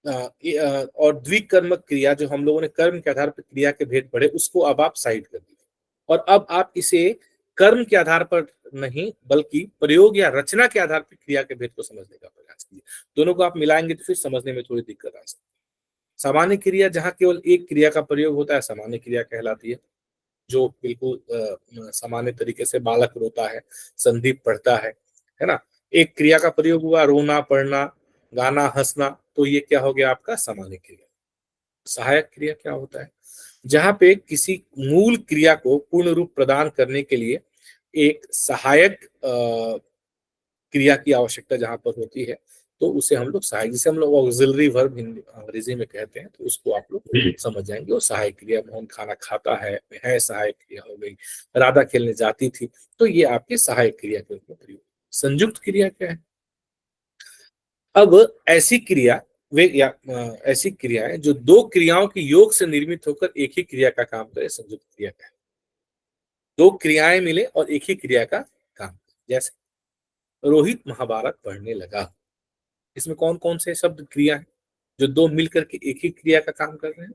और द्विकर्मक क्रिया, जो हम लोगों ने कर्म के आधार पर क्रिया के भेद पढ़े, उसको अब आप साइड कर दीजिए और अब आप इसे कर्म के आधार पर नहीं बल्कि प्रयोग या रचना के आधार पर क्रिया के भेद को समझने का प्रयास कीजिए। दोनों को आप मिलाएंगे तो फिर समझने में थोड़ी दिक्कत आ सकती है। सामान्य क्रिया, जहाँ केवल एक क्रिया का प्रयोग होता है, सामान्य क्रिया कहलाती है, जो बिल्कुल सामान्य तरीके से बालक रोता है, संदीप पढ़ता है ना। एक क्रिया का प्रयोग हुआ, रोना, पढ़ना, गाना, हंसना, तो ये क्या हो गया आपका सामान्य क्रिया। सहायक क्रिया क्या होता है? जहां पे किसी मूल क्रिया को पूर्ण रूप प्रदान करने के लिए एक सहायक क्रिया की आवश्यकता जहां पर होती है, तो उसे हम लोग सहायक, जिसे हम लोग ऑक्सिलरी वर्ब हिंदी अंग्रेजी में कहते हैं, तो उसको आप लोग समझ जाएंगे। वो सहायक क्रिया, मोहन खाना खाता है सहायक क्रिया हो गई। राधा खेलने जाती थी, तो ये आपके सहायक क्रिया के रूप में प्रयोग। संयुक्त क्रिया क्या है? अब ऐसी क्रिया ऐसी क्रियाएं जो दो क्रियाओं के योग से निर्मित होकर एक ही क्रिया का काम करे, संयुक्त क्रिया का है। दो क्रियाएं मिले और एक ही क्रिया का काम, जैसे रोहित महाभारत पढ़ने लगा। इसमें कौन कौन से शब्द क्रिया है जो दो मिलकर के एक ही क्रिया का काम कर रहे हैं?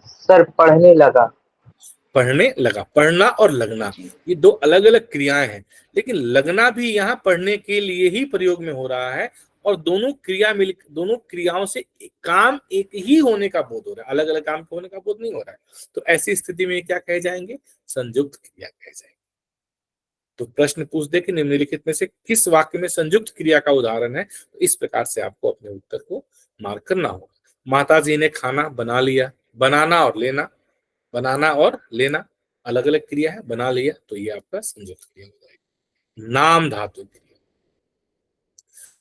सर पढ़ने लगा। पढ़ने लगा, पढ़ना और लगना, ये दो अलग अलग क्रियाएं हैं, लेकिन लगना भी यहाँ पढ़ने के लिए ही प्रयोग में हो रहा है और दोनों क्रियाओं से काम एक ही होने का बोध हो रहा है, अलग अलग काम होने का बोध नहीं हो रहा है। तो ऐसी स्थिति में क्या कहे जाएंगे? संयुक्त क्रिया कहे जाएंगे। तो प्रश्न पूछ दे कि निम्नलिखित में से किस वाक्य में संयुक्त क्रिया का उदाहरण है, तो इस प्रकार से आपको अपने उत्तर को मार्क करना होगा। माताजी ने खाना बना लिया, बनाना और लेना, बनाना और लेना अलग अलग क्रिया है, बना लिया तो ये आपका संयुक्त क्रिया हो जाएगी। नाम धातु क्रिया,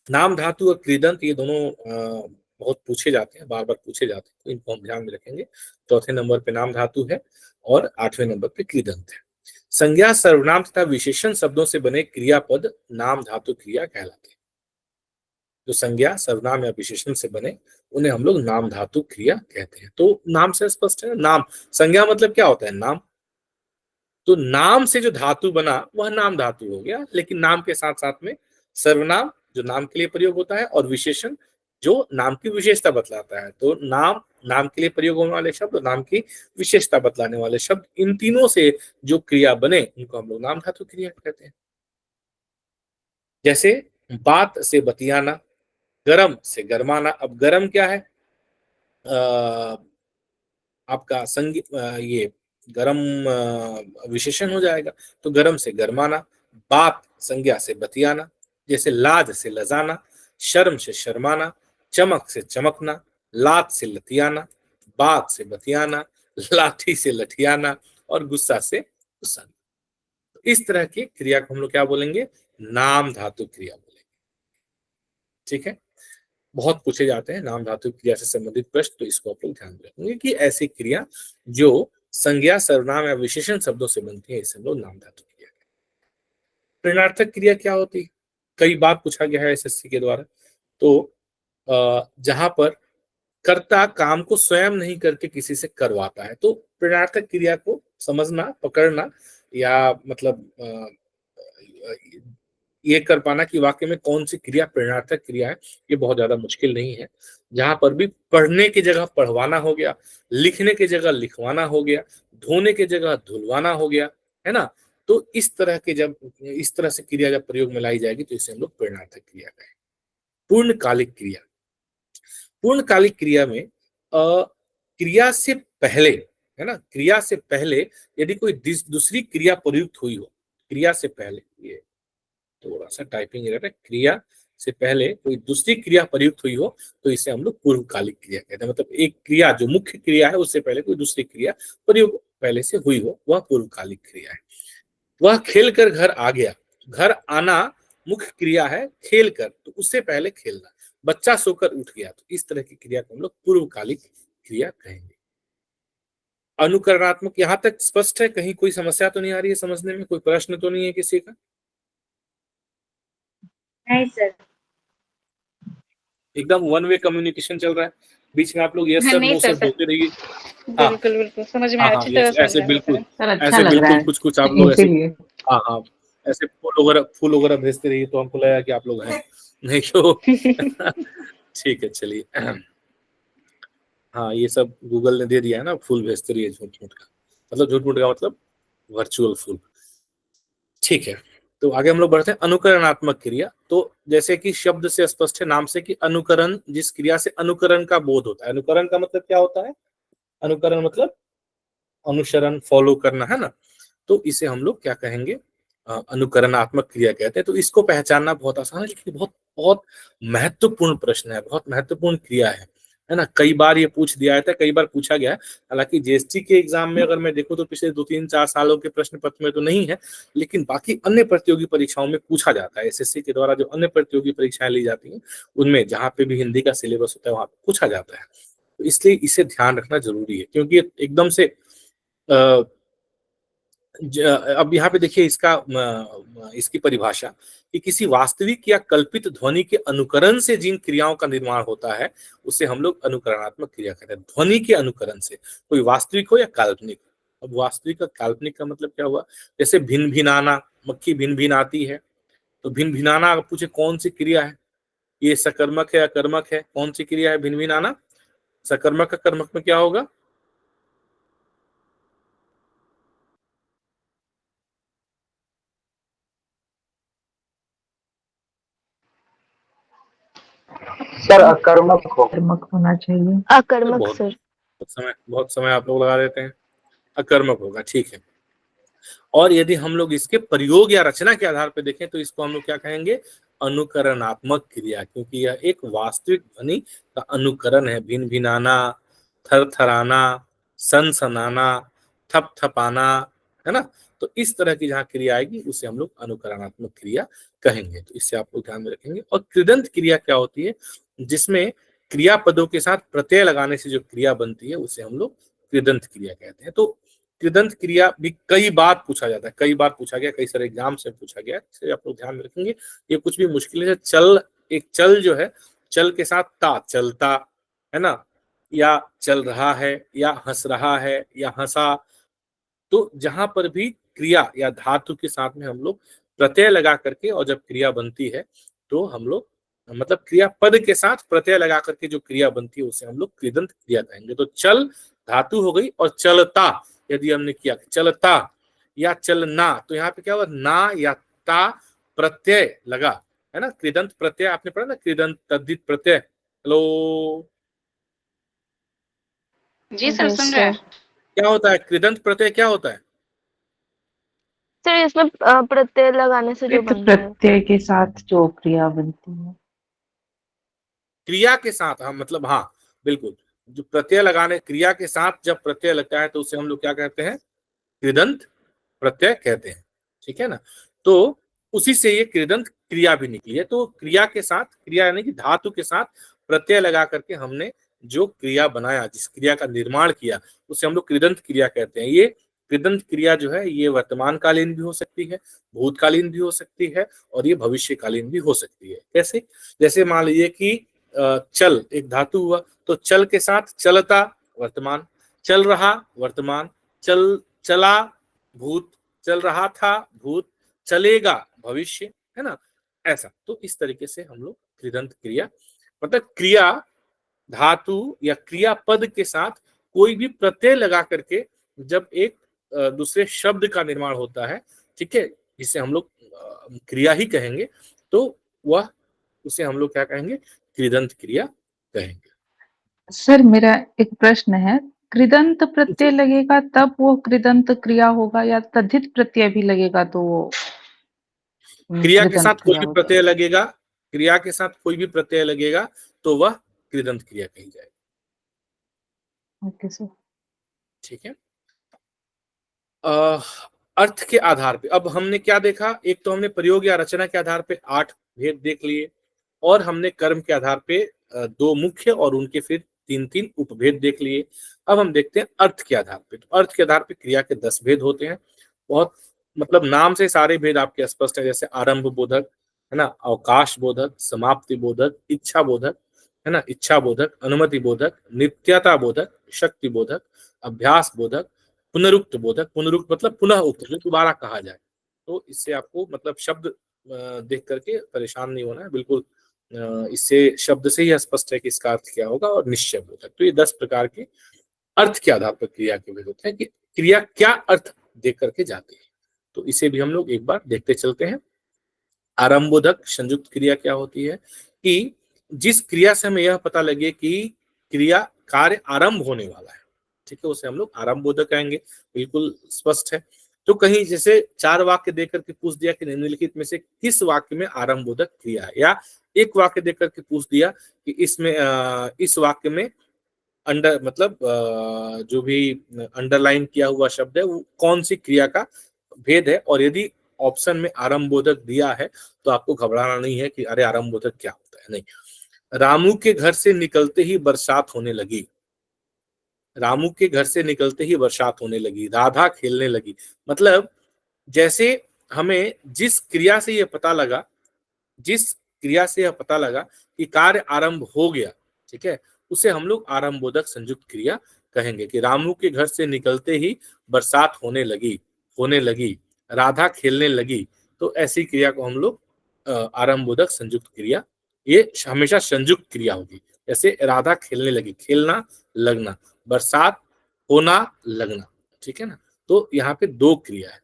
नाम धातु और कृदंत ये दोनों बहुत पूछे जाते हैं, बार बार पूछे जाते हैं, तो इनको हम ध्यान में रखेंगे। चौथे नंबर पे नाम धातु है और 8वें नंबर पे कृदंत है। संज्ञा, सर्वनाम तथा विशेषण शब्दों से बने क्रियापद नाम धातु क्रिया कहलाते हैं। जो संज्ञा, सर्वनाम या विशेषण से बने उन्हें हम लोग नाम धातु क्रिया कहते हैं। तो नाम से स्पष्ट है, नाम, संज्ञा मतलब क्या होता है? नाम। तो नाम से जो धातु बना वह नाम धातु हो गया, लेकिन नाम के साथ साथ में सर्वनाम जो नाम के लिए प्रयोग होता है और विशेषण जो नाम की विशेषता बतलाता है। तो नाम के लिए प्रयोग होने वाले शब्द, नाम की विशेषता बतलाने वाले शब्द, इन तीनों से जो क्रिया बने उनको हम लोग नाम धातु क्रिया कहते हैं। जैसे बात से बतियाना, गरम से गरमाना। अब गरम क्या है? आपका ये गरम विशेषण हो जाएगा, तो गरम से गरमाना। बात संज्ञा से बतियाना, जैसे लाज से लजाना, शर्म से शर्माना, चमक से चमकना, लात से लतियाना, बात से बतियाना, लाठी से लठियाना और गुस्सा से गुस्साना। इस तरह की क्रिया को हम लोग क्या बोलेंगे? नाम धातु क्रिया बोलेंगे। ठीक है, बहुत पूछे जाते हैं नाम धातु क्रिया से संबंधित प्रश्न, तो इसको आप लोग ध्यान रखेंगे कि ऐसी क्रिया जो संज्ञा, सर्वनाम या विशेषण शब्दों से बनती है, इसे हम लोग नाम धातु क्रिया कहते हैं। प्रेरणार्थक क्रिया क्या होती है? कई बार पूछा गया है एसएससी के द्वारा। तो जहां पर कर्ता काम को स्वयं नहीं करके किसी से करवाता है, तो प्रेरणार्थक क्रिया को समझना, पकड़ना, या मतलब ये कर पाना कि वाकई में कौन सी क्रिया प्रेरणार्थक क्रिया है, ये बहुत ज्यादा मुश्किल नहीं है। जहां पर भी पढ़ने की जगह पढ़वाना हो गया, लिखने की जगह लिखवाना हो गया, धोने की जगह धुलवाना हो गया, है ना, तो इस तरह के जब इस तरह से क्रिया जब प्रयोग में लाई जाएगी तो इसे हम लोग प्रेरणार्थक क्रिया कहें। पूर्णकालिक क्रिया, पूर्णकालिक क्रिया में क्रिया से पहले, है ना, क्रिया से पहले यदि कोई दूसरी क्रिया प्रयुक्त हुई हो, क्रिया से पहले, ये थोड़ा सा टाइपिंग एरर है, क्रिया से पहले कोई दूसरी क्रिया प्रयुक्त हुई हो तो इसे हम लोग पूर्वकालिक क्रिया कहते हैं। मतलब एक क्रिया जो मुख्य क्रिया है उससे पहले कोई दूसरी क्रिया प्रयोग पहले से हुई हो, वह पूर्वकालिक क्रिया है। वह खेल कर घर आ गया, घर आना मुख्य क्रिया है, खेल कर, तो उससे पहले खेलना। बच्चा सोकर उठ गया, तो इस तरह की क्रिया को हम लोग पूर्वकालिक क्रिया कहेंगे। अनुकरणात्मक, यहां तक स्पष्ट है? कहीं कोई समस्या तो नहीं आ रही है समझने में? कोई प्रश्न तो नहीं है किसी का? नहीं सर। एकदम वन वे कम्युनिकेशन चल रहा है, बीच में आप लोग यस सर नो सर बोलते रहिए। बिल्कुल बिल्कुल समझ में अच्छी तरह ऐसे बिल्कुल, अच्छा ऐसे लग रहा बिल्कुल है कुछ कुछ आप लोग ऐसे, इसीलिए। हाँ, ऐसे फूल वगैरह भेजते रहिए तो हमको लगा कि आप लोग हैं, नहीं तो ठीक है, चलिए। हाँ, ये सब गूगल ने दे दिया है ना, फूल भेजते रहिए झूठ मूठ का, मतलब झूठ मूठ का मतलब वर्चुअल फूल। ठीक है, तो आगे हम लोग बढ़ते हैं। अनुकरणात्मक क्रिया, तो जैसे कि शब्द से स्पष्ट है, नाम से, कि अनुकरण, जिस क्रिया से अनुकरण का बोध होता है। अनुकरण का मतलब क्या होता है? अनुकरण मतलब अनुसरण, फॉलो करना, है ना, तो इसे हम लोग क्या कहेंगे? अनुकरणात्मक क्रिया कहते हैं। तो इसको पहचानना बहुत आसान है, लेकिन बहुत बहुत महत्वपूर्ण प्रश्न है, बहुत महत्वपूर्ण क्रिया है ना। कई बार ये पूछ दिया था, कई बार पूछा गया है। हालांकि जीएसटी के एग्जाम में अगर मैं देखूं तो पिछले 2-3-4 सालों के प्रश्न पत्र में तो नहीं है, लेकिन बाकी अन्य प्रतियोगी परीक्षाओं में पूछा जाता है। एसएससी के द्वारा जो अन्य प्रतियोगी परीक्षाएं ली जाती हैं उनमें जहां पे भी हिंदी का सिलेबस होता है वहां पे पूछा जाता है। तो इसलिए इसे ध्यान रखना जरूरी है, क्योंकि एकदम से अब यहाँ पे देखिए इसकी परिभाषा, कि किसी वास्तविक या कल्पित ध्वनि के अनुकरण से जिन क्रियाओं का निर्माण होता है उसे हम लोग अनुकरणात्मक क्रिया कहते हैं। ध्वनि के अनुकरण से, कोई वास्तविक हो या काल्पनिक। अब वास्तविक का काल्पनिक का मतलब क्या हुआ? जैसे भिन भिनाना, मक्खी भिन भिन आती है, तो भिन भिनाना अगर पूछे कौन सी क्रिया है, ये सकर्मक है या कर्मक है? कौन सी क्रिया है भिन भिनाना? सकर्मक का कर्मक में क्या होगा? सर अकर्मक हो। कर्मक होना चाहिए। अकर्मक सर। बहुत समय आप लोग लगा देते हैं, अकर्मक होगा, ठीक है। और यदि हम लोग इसके प्रयोग या रचना के आधार पर देखें तो इसको हम लोग क्या कहेंगे? अनुकरणात्मक क्रिया, क्योंकि यह एक वास्तविक ध्वनि का अनुकरण है। भिन भिनाना, थरथराना, सनसनाना, थपथपाना, है ना, तो इस तरह की जहां क्रिया आएगी उसे हम लोग अनुकरणात्मक क्रिया कहेंगे। तो इससे आप लोग ध्यान में रखेंगे। और कृदंत क्रिया क्या होती है? जिसमें क्रियापदों के साथ प्रत्यय लगाने से जो क्रिया बनती है उसे हम लोग कृदंत क्रिया कहते हैं। तो कृदंत क्रिया भी कई बार पूछा जाता है, कई बार पूछा गया, कई सारे एग्जाम से पूछा गया, इसे आप लोग ध्यान में रखेंगे। ये कुछ भी मुश्किल है। चल, एक चल जो है, चल के साथ ता, चलता, है ना, या चल रहा है, या हंस रहा है, या हंसा, तो जहां पर भी क्रिया या धातु के साथ में हम लोग प्रत्यय लगा करके और जब क्रिया बनती है तो हम लोग, मतलब क्रिया पद के साथ प्रत्यय लगा करके जो क्रिया बनती है उसे हम लोग कृदंत क्रिया कहेंगे। तो चल धातु हो गई, और चलता यदि हमने किया, चलता या चलना, तो यहाँ पे क्या हुआ? ना या ता प्रत्यय लगा, है ना, कृदंत प्रत्यय आपने पढ़ा ना, कृदंत तद्धित प्रत्यय। हेलो जी सर, सुन रहे हैं। क्या होता है कृदंत प्रत्यय? क्या होता है? सर इसमें प्रत्यय लगाने से जो बनता है। प्रत्यय के साथ जो क्रिया बनती है। क्रिया के साथ, हाँ, मतलब हाँ बिल्कुल, जो प्रत्यय लगाने, क्रिया के साथ जब प्रत्यय लगता है तो उसे हम लोग क्या कहते हैं? कृदंत प्रत्यय कहते हैं। ठीक है ना। तो उसी से ये कृदंत क्रिया भी निकली है। तो क्रिया के साथ, क्रिया यानी कि धातु के साथ प्रत्यय लगा करके हमने जो क्रिया बनाया, जिस क्रिया का निर्माण किया, उसे हम लोग कृदंत क्रिया कहते हैं। ये कृदंत क्रिया जो है ये वर्तमान कालीन भी हो सकती है, भूतकालीन भी हो सकती है, और ये भविष्यकालीन भी हो सकती है। कैसे? जैसे मान लीजिए कि चल एक धातु हुआ, तो चल के साथ चलता वर्तमान, चल रहा वर्तमान, चला भूत, चल रहा था भूत, चलेगा भविष्य, है ना? ऐसा। तो इस तरीके से हम लोग कृदंत क्रिया, मतलब क्रिया धातु या क्रिया पद के साथ कोई भी प्रत्यय लगा करके जब एक दूसरे शब्द का निर्माण होता है, ठीक है, जिसे हम लोग क्रिया ही कहेंगे, तो वह उसे हम लोग क्या कहेंगे? कृदंत क्रिया कहेंगे। सर मेरा एक प्रश्न है, कृदंत प्रत्यय लगेगा तब वो कृदंत क्रिया होगा या तद्धित प्रत्यय भी लगेगा तो वो क्रिया के कृदंत साथ कोई क्रिया भी होगा? प्रत्यय लगेगा, क्रिया के साथ कोई भी प्रत्यय लगेगा तो वह कृदंत क्रिया कही जाएगी। Okay sir. ठीक है। अर्थ के आधार पे अब हमने क्या देखा? एक तो हमने प्रयोग या रचना के आधार पे 8 भेद देख लिए, और हमने कर्म के आधार पे 2 मुख्य और उनके फिर 3-3 उपभेद देख लिए। अब हम देखते हैं अर्थ के आधार पे। तो अर्थ के आधार पे क्रिया के 10 भेद होते हैं। बहुत मतलब नाम से सारे भेद आपके स्पष्ट है, जैसे आरंभ बोधक, है ना, अवकाश बोधक, समाप्ति बोधक, इच्छा बोधक, है ना, इच्छा बोधक, अनुमति बोधक, नित्यता बोधक, शक्ति बोधक, अभ्यास बोधक, पुनरुक्त बोधक। पुनरुक्त मतलब पुनः उक्त, जो दोबारा कहा जाए। तो इससे आपको मतलब शब्द देख करके परेशान नहीं होना है, बिल्कुल इससे शब्द से ही स्पष्ट है कि इसका अर्थ क्या होगा। और निश्चय बोधक। तो ये 10 प्रकार के अर्थ के आधार पर क्रिया के भेद होते हैं कि क्रिया क्या अर्थ देख करके जाती है। तो इसे भी हम लोग एक बार देखते चलते हैं। आरंभोधक संयुक्त क्रिया क्या होती है? कि जिस क्रिया से हमें यह पता लगे कि क्रिया कार्य आरंभ होने वाला है, ठीक है, उसे हम लोग आरंभोधक कहेंगे। बिल्कुल स्पष्ट है। तो कहीं जैसे 4 वाक्य देकर के पूछ दिया कि निम्नलिखित में से किस वाक्य में आरंभोधक क्रिया है, या एक वाक्य देकर के पूछ दिया कि इसमें इस वाक्य में अंडर मतलब जो भी अंडरलाइन किया हुआ शब्द है वो कौन सी क्रिया का भेद है। और यदि ऑप्शन में आरंभोधक दिया है तो आपको घबराना नहीं है कि अरे आरंभोधक क्या होता है, नहीं। रामू के घर से निकलते ही बरसात होने लगी, रामू के घर से निकलते ही बरसात होने लगी, राधा खेलने लगी। मतलब जैसे हमें जिस क्रिया से यह पता लगा, जिस क्रिया से यह पता लगा कि कार्य आरंभ हो गया, ठीक है, उसे हम लोग आरंभोधक संयुक्त क्रिया कहेंगे। कि रामू के घर से निकलते ही बरसात होने लगी, राधा खेलने लगी। तो ऐसी क्रिया को हम लोग आरंभोधक संयुक्त क्रिया, ये हमेशा संयुक्त क्रिया होगी। जैसे राधा खेलने लगी, खेलना लगना, बरसात होना लगना, ठीक है ना। तो यहाँ पे 2 क्रिया है।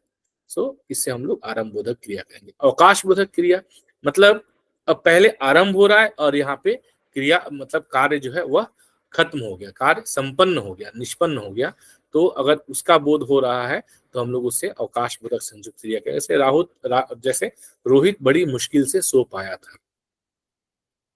सो इससे हम लोग आरंभोधक क्रिया कहेंगे। अवकाश बोधक क्रिया मतलब अब पहले आरंभ हो रहा है और यहाँ पे क्रिया मतलब कार्य जो है वह खत्म हो गया, कार्य संपन्न हो गया, निष्पन्न हो गया। तो अगर उसका बोध हो रहा है तो हम लोग उससे अवकाश बोधक संयुक्त क्रिया कहेंगे। जैसे जैसे रोहित बड़ी मुश्किल से सो पाया था,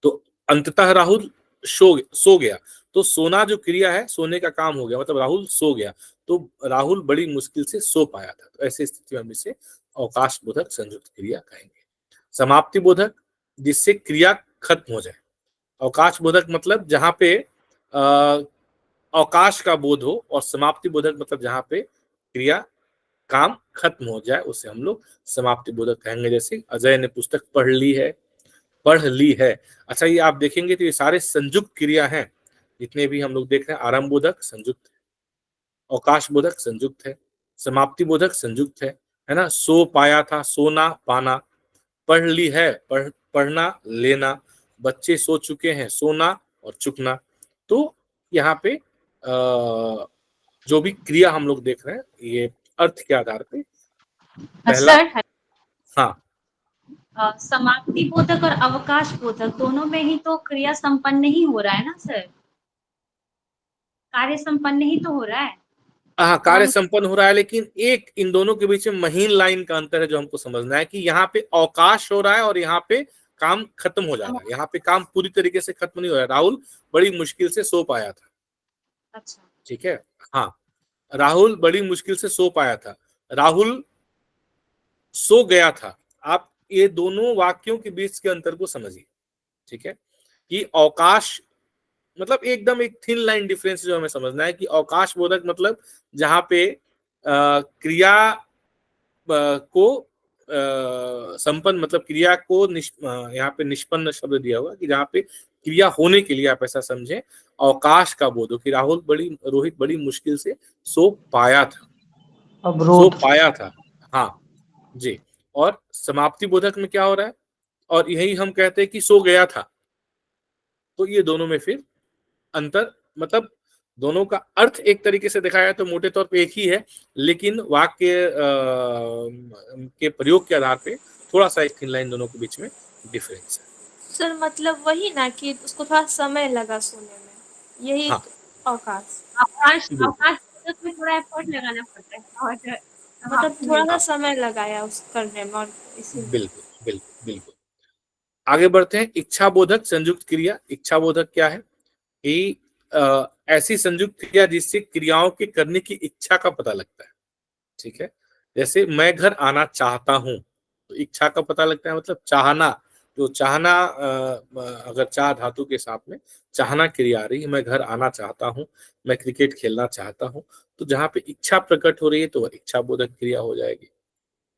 तो अंततः राहुल सो गया। तो सोना जो क्रिया है, सोने का काम हो गया, मतलब राहुल सो गया, तो राहुल बड़ी मुश्किल से सो पाया था। तो ऐसी स्थिति में हम इसे अवकाश बोधक संयुक्त क्रिया कहेंगे। समाप्ति बोधक, जिससे क्रिया खत्म हो जाए। अवकाश बोधक मतलब जहां पे अवकाश का बोध हो, और समाप्ति बोधक मतलब जहां पे क्रिया काम खत्म हो जाए, उसे हम लोग समाप्ति बोधक कहेंगे। जैसे अजय ने पुस्तक पढ़ ली है। अच्छा, ये आप देखेंगे तो ये सारे संयुक्त क्रिया हैं, जितने भी हम लोग देख रहे हैं। आरंभ बोधक संयुक्त है, अवकाश बोधक संयुक्त है, समाप्ति बोधक संयुक्त है ना। सो पाया था, सोना पाना, पढ़ ली है, पढ़ना लेना, बच्चे सो चुके हैं, सोना और चुकना। तो यहाँ पे जो भी क्रिया हम लोग देख रहे हैं ये अर्थ के आधार पे पहला। सर, हाँ, समाप्ति बोधक और अवकाश बोधक दोनों में ही तो क्रिया संपन्न नहीं हो रहा है ना सर, कार्य संपन्न ही तो हो रहा है। हाँ, कार्य संपन्न हो रहा है, लेकिन एक इन दोनों के बीच में महीन लाइन का अंतर है जो हमको समझना है कि यहाँ पे अवकाश हो रहा है और यहाँ पे काम खत्म हो जा रहा है। यहाँ पे काम पूरी तरीके से खत्म नहीं हो रहा है। राहुल बड़ी मुश्किल से सो पाया था, अच्छा, ठीक है। हाँ, राहुल बड़ी मुश्किल से सो पाया था, राहुल सो गया था। आप ये दोनों वाक्यों के बीच के अंतर को समझिए, ठीक है, कि अवकाश मतलब एकदम एक थिन लाइन डिफरेंस जो हमें समझना है कि अवकाश बोधक मतलब जहां पे क्रिया को संपन्न मतलब क्रिया को यहाँ पे निष्पन्न शब्द दिया हुआ कि जहाँ पे क्रिया होने के लिए आप ऐसा समझें अवकाश का बोध हो कि रोहित बड़ी मुश्किल से सो पाया था। हाँ जी। और समाप्ति बोधक में क्या हो रहा है, और यही हम कहते हैं कि सो गया था। तो ये दोनों में फिर अंतर मतलब दोनों का अर्थ एक तरीके से दिखाया तो मोटे तौर पे एक ही है, लेकिन वाक्य के प्रयोग के आधार पे थोड़ा सा एक थिन लाइन दोनों के बीच में डिफरेंस है। सर मतलब वही ना कि उसको थोड़ा समय लगा सोने में, यही हाँ। अवकाश में थोड़ा एफर्ट लगाना पड़ता है और मतलब थोड़ा सा समय लगाया उस करने में, और इसीलिए बिल्कुल बिल्कुल बिल्कुल। आगे बढ़ते हैं। इच्छा बोधक संयुक्त क्रिया। इच्छा बोधक क्या है कि ऐसी संयुक्त क्रिया जिससे क्रियाओं के करने की इच्छा का पता लगता है, ठीक है। जैसे मैं घर आना चाहता हूं, तो इच्छा का पता लगता है मतलब चाहना, जो चाहना अगर चाह धातु के साथ में चाहना क्रिया आ रही है, मैं घर आना चाहता हूं, मैं क्रिकेट खेलना चाहता हूं, तो जहां पे इच्छा प्रकट हो रही है तो वह इच्छा बोधक क्रिया हो जाएगी,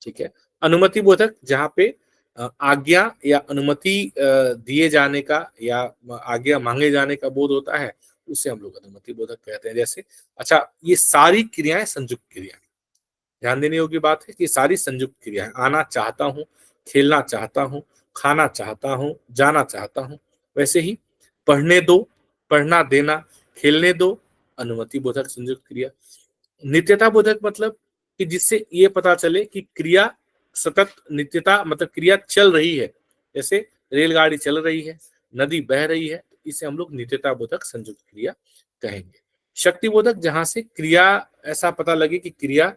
ठीक है। अनुमति बोधक जहां पे आज्ञा या अनुमति दिए जाने का या आज्ञा मांगे जाने का बोध होता है, उसे हम लोग अनुमति बोधक कहते हैं। जैसे अच्छा, ये सारी क्रियाएं संयुक्त क्रिया, ध्यान देने योग्य बात है कि सारी संयुक्त क्रियाएं, आना चाहता हूं, खेलना चाहता हूं, खाना चाहता हूं, जाना चाहता हूं। वैसे ही पढ़ने दो, पढ़ना देना, खेलने दो, अनुमति बोधक संयुक्त क्रिया। नित्यता बोधक मतलब कि जिससे ये पता चले कि क्रिया सतत, नित्यता मतलब क्रिया चल रही है, जैसे रेलगाड़ी चल रही है, नदी बह रही है, इसे हम लोग नित्यता बोधक संयुक्त क्रिया कहेंगे। शक्ति बोधक जहां से क्रिया ऐसा पता लगे कि क्रिया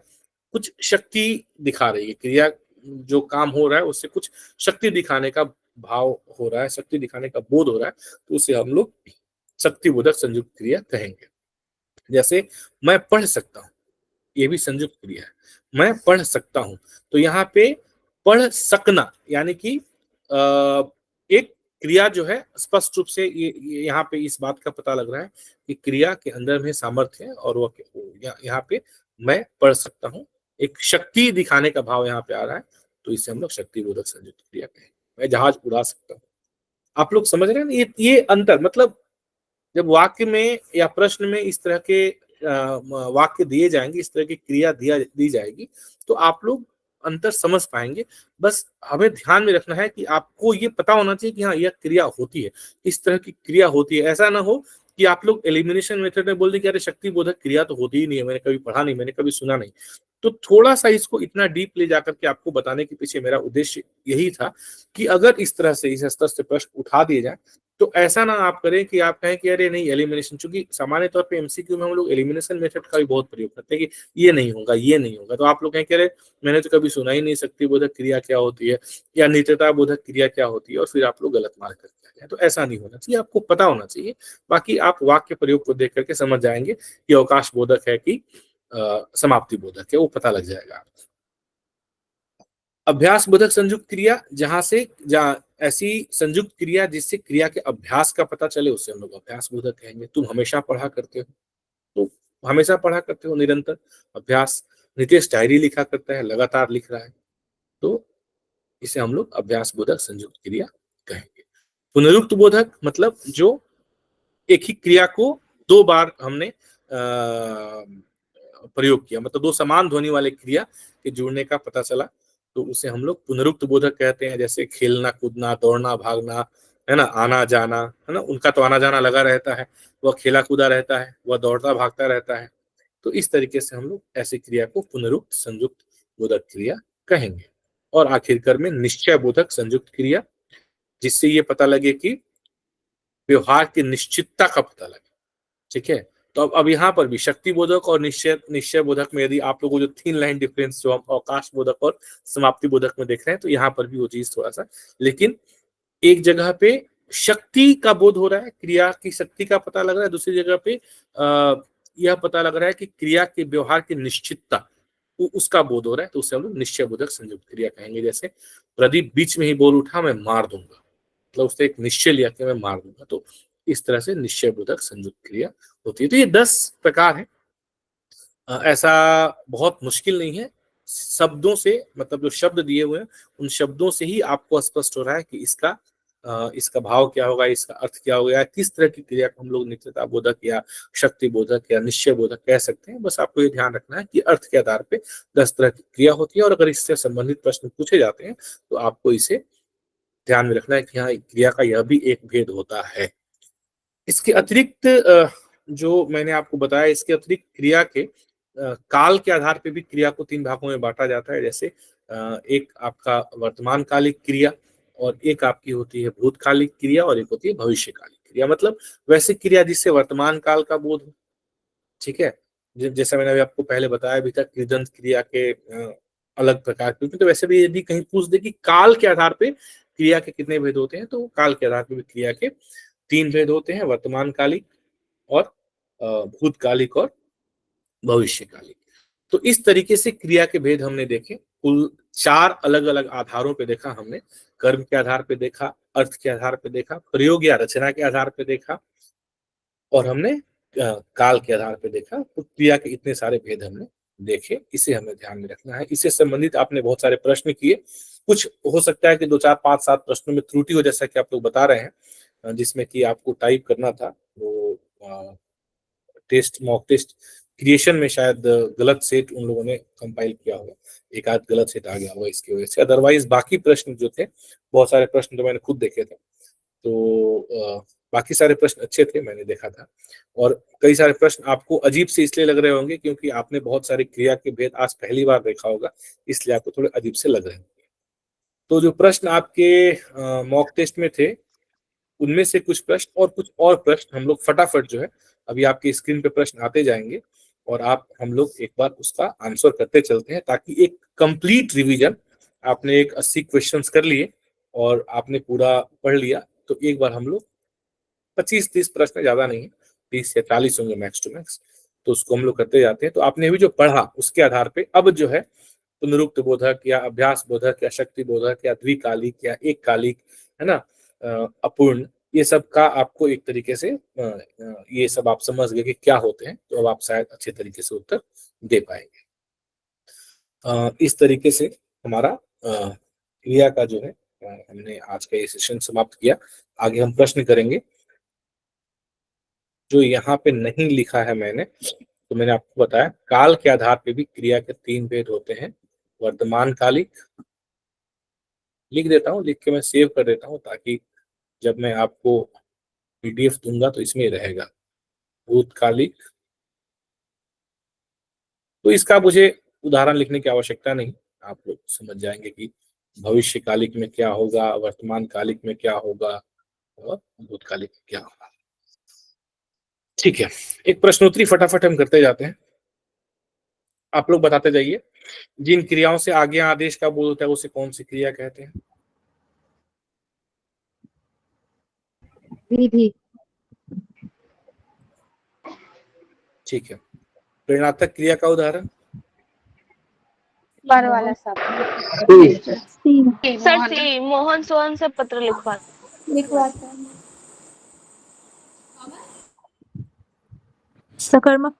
कुछ शक्ति दिखा रही है, क्रिया जो काम हो रहा है उससे कुछ शक्ति दिखाने का भाव हो रहा है, शक्ति दिखाने का बोध हो रहा है, तो उसे हम लोग शक्ति बोधक संयुक्त क्रिया कहेंगे। जैसे मैं पढ़ सकता हूं, ये भी संयुक्त क्रिया है, मैं पढ़ सकता हूं, तो यहाँ पे पढ़ सकना यानी कि एक क्रिया जो है स्पष्ट रूप से ये यहाँ पे इस बात का पता लग रहा है कि क्रिया के अंदर में सामर्थ्य है, और वो यहाँ पे मैं पढ़ सकता हूँ, एक शक्ति दिखाने का भाव यहाँ पे आ रहा है, तो इसे हम लोग शक्ति बोधक संयुक्त क्रिया कहेंगे। मैं जहाज उड़ा सकता हूँ। आप लोग समझ रहे हैं ना ये अंतर, मतलब जब वाक्य में या प्रश्न में इस तरह के वाक्य दिए जाएंगे, इस तरह की क्रिया दी जाएगी, तो आप लोग अंतर समझ पाएंगे। बस हमें ध्यान में रखना है कि आपको ये पता होना चाहिए कि हाँ यह क्रिया होती है, इस तरह की क्रिया होती है। ऐसा ना हो कि आप लोग एलिमिनेशन मेथड में बोल दें कि अरे शक्ति बोधक क्रिया तो होती ही नहीं है, मैंने कभी पढ़ा नहीं, मैंने कभी सुना नहीं। तो थोड़ा सा इसको इतना डीप ले जाकर के आपको बताने के पीछे मेरा उद्देश्य यही था कि अगर इस तरह से इस स्तर से प्रश्न उठा दिए जाए तो ऐसा ना आप करें कि आप कहें कि अरे नहीं एलिमिनेशन, चूंकि सामान्य तौर पे एमसीक्यू में हम लोग एलिमिनेशन मेथड का भी बहुत प्रयोग करते हैं कि ये नहीं होगा, ये नहीं होगा, तो आप लोग कहें कि अरे मैंने तो कभी सुना ही नहीं शक्ति बोधक क्रिया क्या होती है या नित्यता बोधक क्रिया क्या होती है, और फिर आप लोग गलत मार्क करके आ जाए। तो ऐसा नहीं होना चाहिए, आपको पता होना चाहिए। बाकी आप वाक्य प्रयोग को देख करके समझ जाएंगे कि अवकाश बोधक है कि समाप्ति बोधक है, वो पता लग जाएगा आपको। अभ्यास बोधक संयुक्त क्रिया, जहां ऐसी संयुक्त क्रिया जिससे क्रिया के अभ्यास का पता चले, उससे हम लोग अभ्यास बोधक कहेंगे। तुम हमेशा पढ़ा करते हो, तो हमेशा पढ़ा करते हो, निरंतर अभ्यास। नितेश डायरी लिखा करता है, लगातार लिख रहा है, तो इसे हम लोग अभ्यास बोधक संयुक्त क्रिया कहेंगे। पुनरुक्त बोधक मतलब जो एक ही क्रिया को दो बार हमने प्रयोग किया, मतलब दो समान ध्वनि वाले क्रिया के जुड़ने का पता चला, तो उसे हम लोग पुनरुक्त बोधक कहते हैं। जैसे खेलना, कूदना, दौड़ना, भागना, है ना, आना जाना, है ना, उनका तो आना जाना लगा रहता है, वह खेला कूदा रहता है, वह दौड़ता भागता रहता है। तो इस तरीके से हम लोग ऐसी क्रिया को पुनरुक्त संयुक्त बोधक क्रिया कहेंगे। और आखिरकार में निश्चय बोधक संयुक्त क्रिया, जिससे ये पता लगे कि व्यवहार की निश्चितता का पता लगे, ठीक है। तो अब यहाँ पर भी शक्ति बोधक और निश्चय बोधक में यदि आप लोगों को जो 3 लाइन डिफरेंस जो हम अवकाश बोधक और समाप्ति बोधक में देख रहे हैं, तो यहाँ पर भी वो चीज थोड़ा सा, लेकिन एक जगह पे शक्ति का बोध हो रहा है, क्रिया की शक्ति का पता लग रहा है, दूसरी जगह पे यह पता लग रहा है कि क्रिया के व्यवहार की निश्चितता, उसका बोध हो रहा है तो उसे हम लोग निश्चय बोधक संयुक्त क्रिया कहेंगे। जैसे प्रदीप बीच में ही बोल उठा, मैं मार दूंगा, मतलब उसने एक निश्चय लिया कि मैं मार दूंगा, तो इस तरह से निश्चय बोधक संयुक्त क्रिया होती है। तो ये 10 प्रकार है। ऐसा बहुत मुश्किल नहीं है, शब्दों से, मतलब जो शब्द दिए हुए हैं उन शब्दों से ही आपको स्पष्ट हो रहा है कि इसका भाव क्या होगा, इसका अर्थ क्या होगा, किस तरह की क्रिया को हम लोग नित्यता बोधक या शक्ति बोधक या निश्चय बोधक कह सकते हैं। बस आपको ये ध्यान रखना है कि अर्थ के आधार पे 10 तरह की क्रिया होती है, और अगर इससे संबंधित प्रश्न पूछे जाते हैं तो आपको इसे ध्यान में रखना है कि हाँ, क्रिया का यह भी एक भेद होता है। इसके अतिरिक्त जो मैंने आपको बताया, इसके अतिरिक्त क्रिया के काल के आधार पे भी क्रिया को 3 भागों में बांटा जाता है। जैसे एक आपका वर्तमान कालिक क्रिया, और एक आपकी होती है भूतकालिक क्रिया, और एक होती है भविष्यकालिक क्रिया। मतलब वैसी क्रिया जिससे वर्तमान काल का बोध हो, ठीक है। जैसा मैंने अभी आपको पहले बताया भी था, कृदंत क्रिया के अलग प्रकार के, तो वैसे भी यदि कहीं पूछ दे कि काल के आधार पे क्रिया के कितने भेद होते हैं, तो काल के आधार पे भी क्रिया के 3 भेद होते हैं, वर्तमान कालिक और भूतकालिक और भविष्यकालिक। तो इस तरीके से क्रिया के भेद हमने देखे, कुल 4 अलग अलग आधारों पे देखा हमने। कर्म के आधार पे देखा, अर्थ के आधार पे देखा, प्रयोग या रचना के आधार पे देखा, और हमने काल के आधार पे देखा। तो क्रिया के इतने सारे भेद हमने देखे, इसे हमें ध्यान में रखना है। इससे संबंधित आपने बहुत सारे प्रश्न किए, कुछ हो सकता है कि 2, 4, 5, 7 प्रश्नों में त्रुटि हो, जैसा कि आप लोग बता रहे हैं, जिसमें कि आपको टाइप करना था, वो मॉक टेस्ट क्रिएशन में शायद गलत सेट उन लोगों ने कंपाइल किया होगा, एक आध गलत सेट आ गया होगा इसकी वजह से। अदरवाइज बाकी प्रश्न जो थे, बहुत सारे प्रश्न तो मैंने खुद देखे थे, तो बाकी सारे प्रश्न अच्छे थे, मैंने देखा था। और कई सारे प्रश्न आपको अजीब से इसलिए लग रहे होंगे क्योंकि आपने बहुत सारी क्रिया के भेद आज पहली बार देखा होगा, इसलिए आपको थोड़े अजीब से लग रहे होंगे। तो जो प्रश्न आपके मॉक टेस्ट में थे, उनमें से कुछ प्रश्न और कुछ और प्रश्न हम लोग फटाफट जो है, अभी आपकी स्क्रीन पे प्रश्न आते जाएंगे और हम लोग एक बार उसका आंसर करते चलते हैं, ताकि एक कंप्लीट रिवीजन, आपने एक 80 क्वेश्चंस कर लिए और आपने पूरा पढ़ लिया, तो एक बार हम लोग 25-30 प्रश्न, ज्यादा नहीं है, 30 या 40 होंगे मैक्स टू मैक्स, तो उसको हम लोग करते जाते हैं। तो आपने अभी जो पढ़ा उसके आधार पे अब जो है पुनरुक्त बोधक या अभ्यास बोधक या शक्ति बोधक या द्विकालिक या एक कालिक, है ना, अपूर्ण, ये सब का आपको एक तरीके से ये सब आप समझ गए कि क्या होते हैं, तो अब आप शायद अच्छे तरीके से उत्तर दे पाएंगे। इस तरीके से हमारा क्रिया का जो है, हमने आज का ये सेशन समाप्त किया। आगे हम प्रश्न करेंगे। जो यहाँ पे नहीं लिखा है मैंने, तो मैंने आपको बताया काल के आधार पे भी क्रिया के 3 भेद होते हैं। वर्तमान कालिक लिख देता हूँ, लिख के मैं सेव कर देता हूँ, ताकि जब मैं आपको पीडीएफ दूंगा तो इसमें रहेगा। भूतकालिक, तो इसका मुझे उदाहरण लिखने की आवश्यकता नहीं, आप लोग समझ जाएंगे कि भविष्यकालिक में क्या होगा, वर्तमान कालिक में क्या होगा और भूतकालिक में क्या होगा। ठीक है, एक प्रश्नोत्तरी फटाफट हम करते जाते हैं। आप लोग बताते जाइए, जिन क्रियाओं से आगे आदेश का बोध होता है उसे कौन सी क्रिया कहते हैं? विधि। ठीक है, प्रेरणात्मक क्रिया का उदाहरण? पर वाला सब। सर सी मोहन सोहन से पत्र लिखवाता। सकर्मक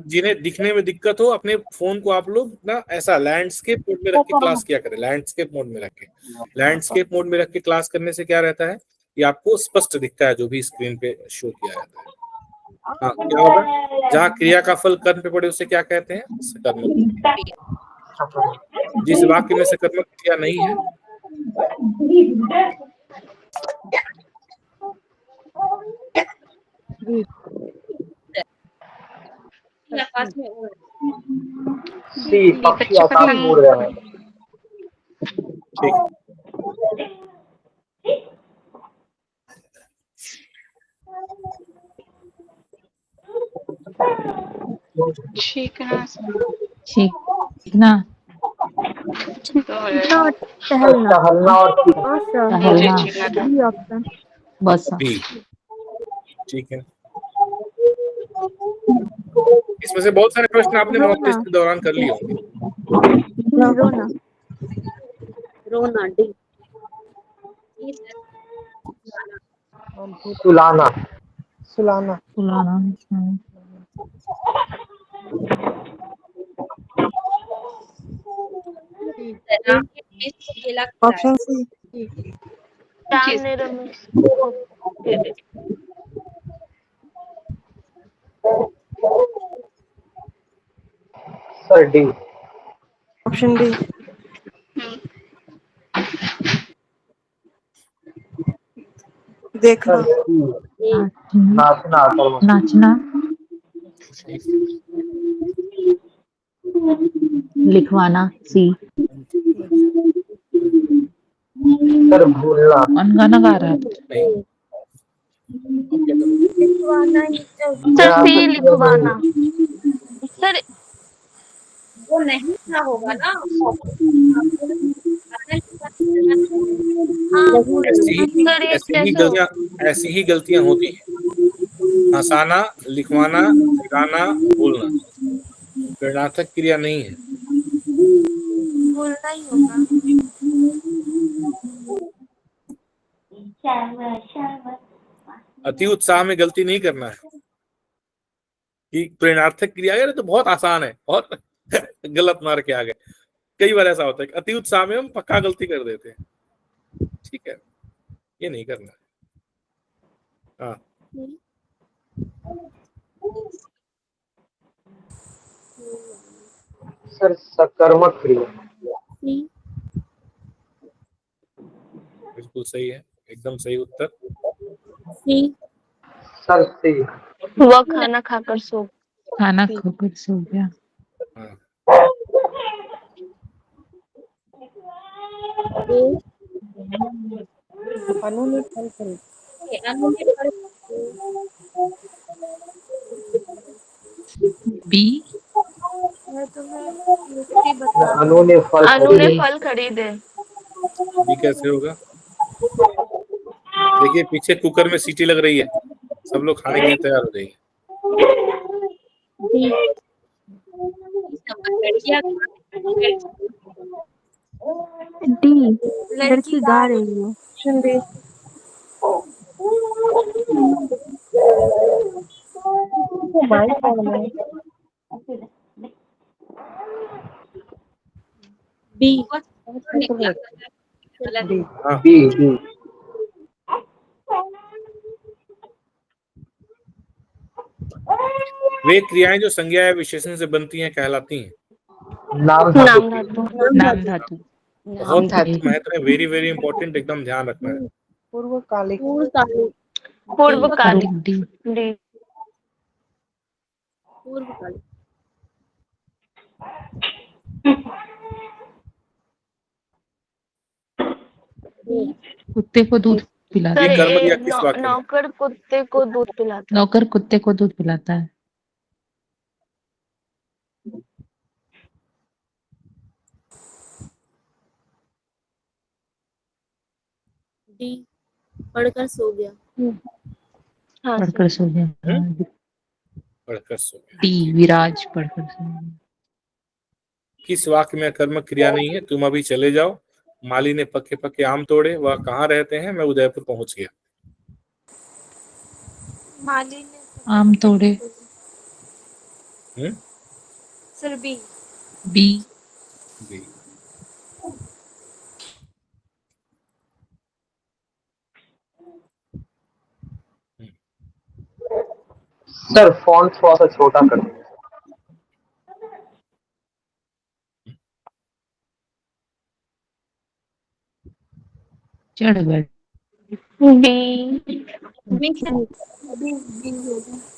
जिन्हें दिखने में दिक्कत हो, अपने फोन को आप लोग ना ऐसा लैंडस्केप मोड में रख के क्लास किया करें। लैंडस्केप मोड में रख के क्लास करने से क्या रहता है कि आपको स्पष्ट दिखता है जो भी स्क्रीन पे शो किया जाता है। हाँ, क्या होगा, जहाँ क्रिया का फल कर्म पे पड़े उसे क्या कहते हैं? सकर्मक। जिस वाक्य में सकर्मक क्रिया नहीं है, पक्षी आकाश में उड़ रहे हैं। ठीक है ठीक ना, टहलना और टहलना, बस ठीक है। इसमें से बहुत सारे प्रश्न आपने मॉक टेस्ट के दौरान कर लिए होंगे। रोना रोना डी सुलाना। सुलाना। सुलाना। राम के देश को केला खिलाया। Option C. राम ने रमेश को केले सर डी। Option D. देखना। नाचना। नाचना। लिखवाना सी। सर भूलना। कौन गाना गा रहा था? सर सी लिखवाना। सर वो नहीं था होगा ना। ऐसी ही गलतियां होती हैं। हंसाना, लिखवाना, गिराना, बोलना प्रेरणार्थक क्रिया नहीं है। बोलना ही होगा। अति उत्साह में गलती नहीं करना है कि प्रेरणार्थक क्रिया है तो बहुत आसान है और गलत मार के आ गए। कई बार ऐसा होता है कि अति उत्साह में हम पक्का गलती कर देते हैं। ठीक है, ये नहीं करना है। हाँ, सर सकर्मक क्रिया। बिल्कुल सही है, एकदम सही उत्तर। सर सी। वह खाना खाकर सो खाना खाकर सो गया। हाँ, अनु ने फल खरीद। बी। अनु ने फल अनु ने खरीदे। फल खरीदे। ये कैसे होगा? देखिए पीछे कुकर में सीटी लग रही है, सब लोग खाने के लिए तैयार हो जाइए। डी लड़की गा रही है। Option D. बी हाँ, बी बी। वे क्रियाएं जो संज्ञा या विशेषण से बनती हैं कहलाती हैं नाम नाम धातु। धातु। नाम धातु। बहुत महत्व है, वेरी वेरी इंपॉर्टेंट, एकदम ध्यान रखना है। पूर्वकालिक। पूर्वकालिक। डी। डी कुत्ते को दूध पिलाता सर ये कर्म है। क्रिया किस वाक्य में? नौकर कुत्ते को दूध पिलाता है। नौकर कुत्ते को दूध पिलाता है। डी पढ़कर सो गया। हाँ पढ़कर सो गया। पढ़कर सो गया। डी विराज पढ़कर सो गया। किस वाक्य में कर्म क्रिया नहीं है? तुम अभी चले जाओ, माली ने पक्के पक्के आम तोड़े, वह कहाँ रहते हैं? मैं उदयपुर पहुंच गया। माली ने आम तोड़े। Sir B. B. B. Sir font थोड़ा सा छोटा कर दीजिए। चढ़ गए। B.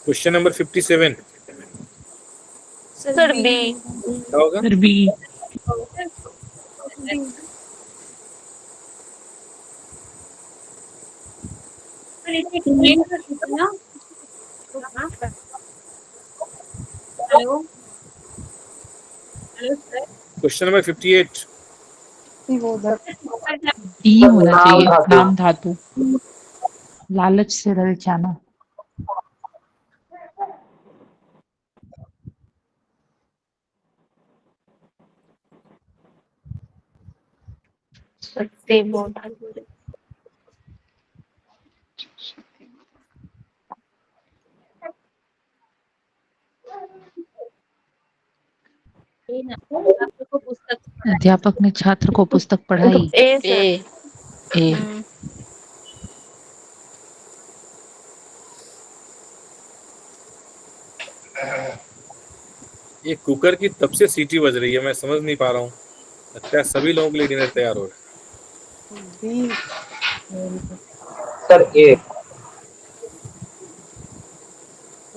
Question number 57 sir B. क्या होगा? फिर B. Hello hello sir. Question number 58 D होना नाम चाहिए। धातु। नाम धातु। लालच से ललचाना। शक्ति बोधक। छात्र को पुस्तक अध्यापक ने छात्र को पुस्तक पढ़ाई। ए सर। ए। ये कुकर की तब से सीटी बज रही है, मैं समझ नहीं पा रहा हूँ। लगता है सभी लोगों के लिए डिनर तैयार हो रहा है। सर ए।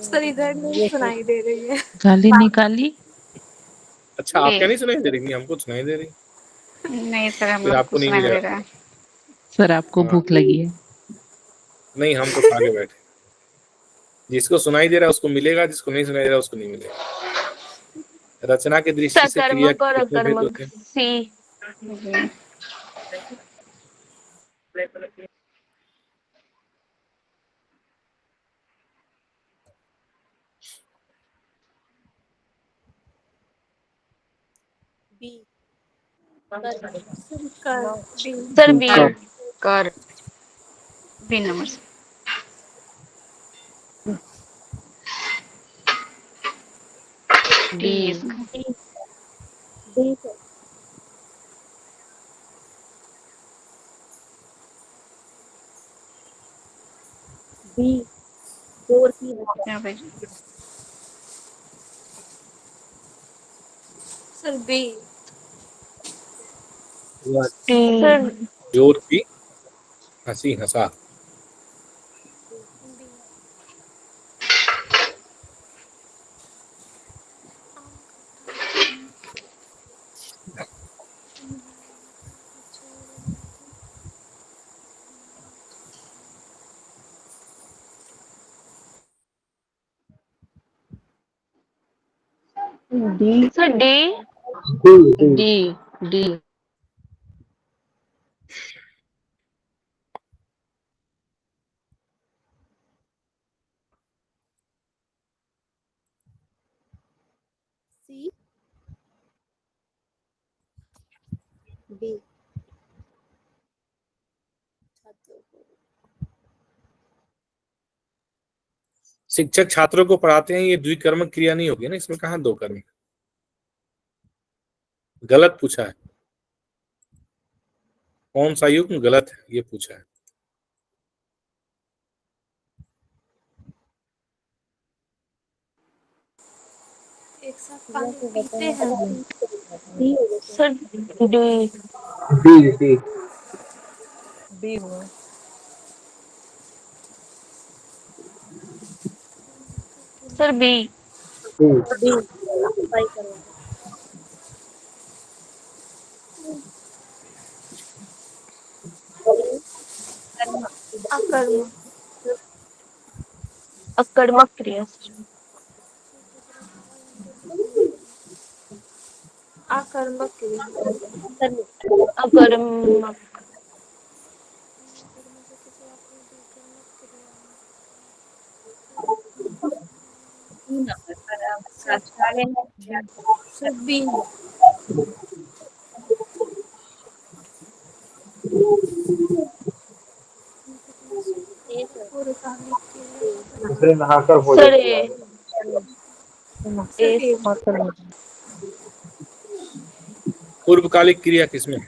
सर इधर नहीं सुनाई दे रही है। गाली निकाली। अच्छा, आपके नहीं सुनाई दे रही? नहीं, हमको सुनाई दे रही। नहीं सर, हम फिर लोग आपको को नहीं सुनाई मिल दे रहा। रहा है। सर आपको भूख लगी है। नहीं, हम तो खा के बैठे। जिसको सुनाई दे रहा है उसको मिलेगा, जिसको नहीं सुनाई दे रहा उसको नहीं मिलेगा। रचना की दृष्टि से क्रिया सकर्मक और कितने भेद अकर्मक होते हैं? सी। Sir B. कर बी नंबर से। डी इसका। यहाँ पे सर बी। सर जोर की हंसी हंसा। Sir D. डी। डी। शिक्षक छात्रों को पढ़ाते हैं, ये द्विकर्मक क्रिया नहीं होगी ना, इसमें कहाँ दो कर्म? गलत पूछा है। कौन सा युग्म गलत है ये पूछा है। एक साथ पानी पीते हैं। Sir D. B B. Sir B. अकर्मक। अकर्मक क्रिया। अकर्मक क्रिया। अकर्मक। Sir B. दूसरे नहाकर सर भोजन ए। ए। पूर्वकालिक क्रिया किसमें है?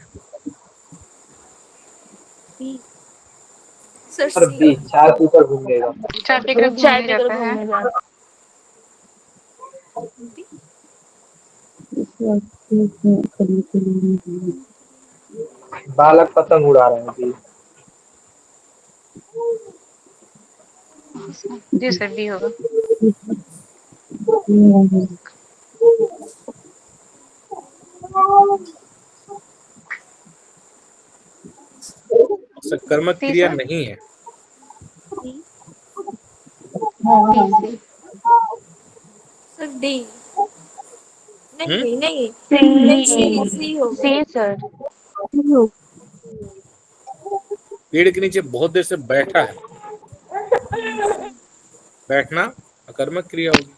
सर सर सी। बी। चाय पीकर घूमेगा। चाय पीकर चाय घूमने पीकर जाता है। घूमने जाता। बालक पतंग उड़ा रहे हैं बी। जी सर, डी होगा। सकर्मक क्रिया नहीं है। Sir D. हम्म? नहीं नहीं सी। सी होगा। C sir. पेड़ के नीचे बहुत देर से बैठा है। बैठना अकर्मक क्रिया होगी।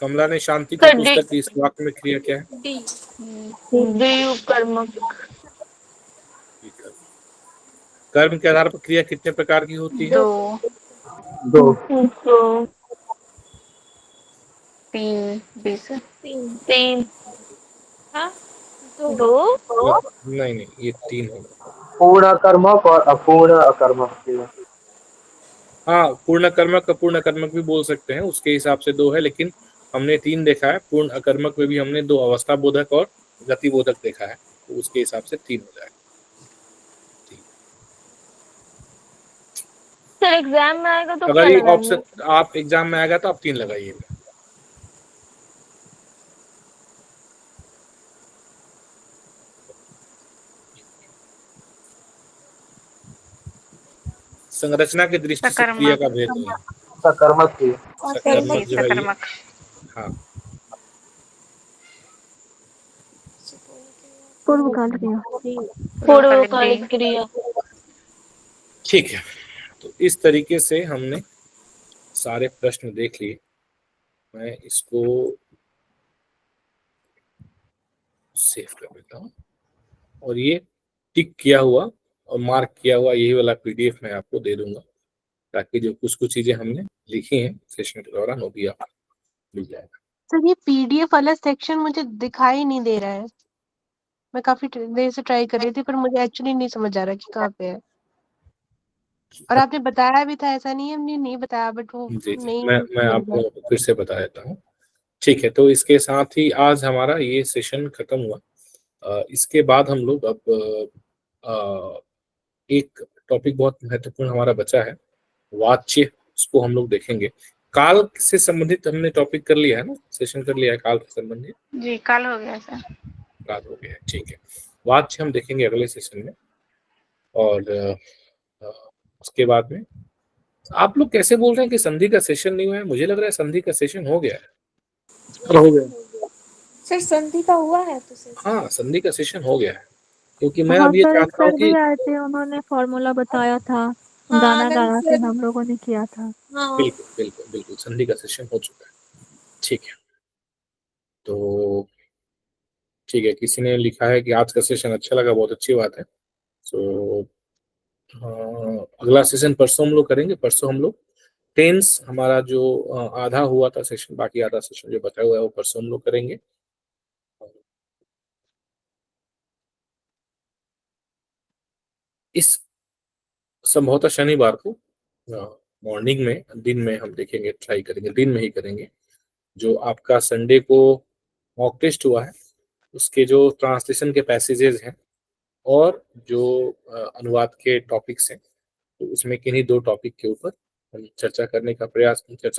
कमला ने शांति का सर, पुस्तक इस वाक्य में क्रिया क्या है? कर्मक। कर्म के आधार पर क्रिया कितने प्रकार की होती है? 2 दो। तो 3 20 तीन। हाँ, दो। नहीं ये 3 होगा। पूर्ण अकर्मक और अपूर्ण अकर्मक क्रिया। हाँ, पूर्ण कर्मक अपूर्ण कर्मक भी बोल सकते हैं, उसके हिसाब से 2 है, लेकिन हमने 3 देखा है। पूर्ण अकर्मक में भी हमने 2 अवस्था बोधक और गति बोधक देखा है, तो उसके हिसाब से 3 हो जाएगा। सर एग्जाम में आएगा तो क्या अगर ये लगाएंगे? ऑप्शन आप एग्जाम में आएगा तो आप 3 लगाइएगा। संरचना की दृष्टि से क्रिया का भेद है। सकर्मक क्रिया। सकर्मक जो है ये। सकर्मक। हाँ, पूर्वकालिक क्रिया। ठीक है, तो इस तरीके से हमने सारे प्रश्न देख लिए। मैं इसको सेव कर देता हूँ और ये टिक किया हुआ और मार्क किया हुआ यही वाला पीडीएफ मैं आपको दे दूंगा, ताकि जो कुछ चीजें हमने लिखी हैं सेशन के दौरान वो भी आप मिल जाएगा। सर ये पीडीएफ वाला सेक्शन मुझे दिखाई नहीं दे रहा है। मैं काफी देर से ट्राई कर रही थी पर मुझे एक्चुअली नहीं समझ आ रहा कि कहाँ पे है। और आपने बताया भी था, ऐसा नहीं है हमने नहीं बताया, बट वो जी नहीं मैं मिल रहा। आपको फिर से बता देता हूँ। ठीक है, तो इसके साथ ही आज हमारा ये सेशन खत्म हुआ। इसके बाद हम लोग अब एक टॉपिक बहुत महत्वपूर्ण हमारा बचा है, वाच्य, उसको हम लोग देखेंगे। काल से संबंधित हमने टॉपिक कर लिया है ना, सेशन कर लिया है काल से संबंधित। जी काल हो गया सर। काल हो गया है, ठीक है। वाच्य हम देखेंगे अगले सेशन में। और उसके बाद में आप लोग कैसे बोल रहे हैं कि संधि का सेशन नहीं हुआ है? मुझे लग रहा है संधि का सेशन हो गया है। हो गया सर संधि का हुआ है तो सर। हाँ, संधि का सेशन हो गया है, क्योंकि मैं अब ये चाहता हूँ कि आए थे, उन्होंने फॉर्मूला बताया था, हाँ, गाना आनंद गाया सर। था, हम लोगों ने किया था। हाँ, बिल्कुल बिल्कुल बिल्कुल संधि का सेशन हो चुका है। ठीक है, तो ठीक है, किसी ने लिखा है कि आज का सेशन अच्छा लगा, बहुत अच्छी बात है। सो अगला सेशन परसों हम लोग करेंगे। परसों हम लोग टेंस, हमारा जो आधा हुआ था सेशन, बाकी आधा सेशन जो बचा हुआ है वो परसों हम लोग करेंगे। इस संभवतः शनिवार को मॉर्निंग में, दिन में हम देखेंगे, ट्राई करेंगे, दिन में ही करेंगे। जो आपका संडे को मॉक टेस्ट हुआ है उसके जो ट्रांसलेशन के पैसेजेस हैं और जो अनुवाद के टॉपिक्स हैं, तो उसमें किन्हीं 2 टॉपिक के ऊपर हम चर्चा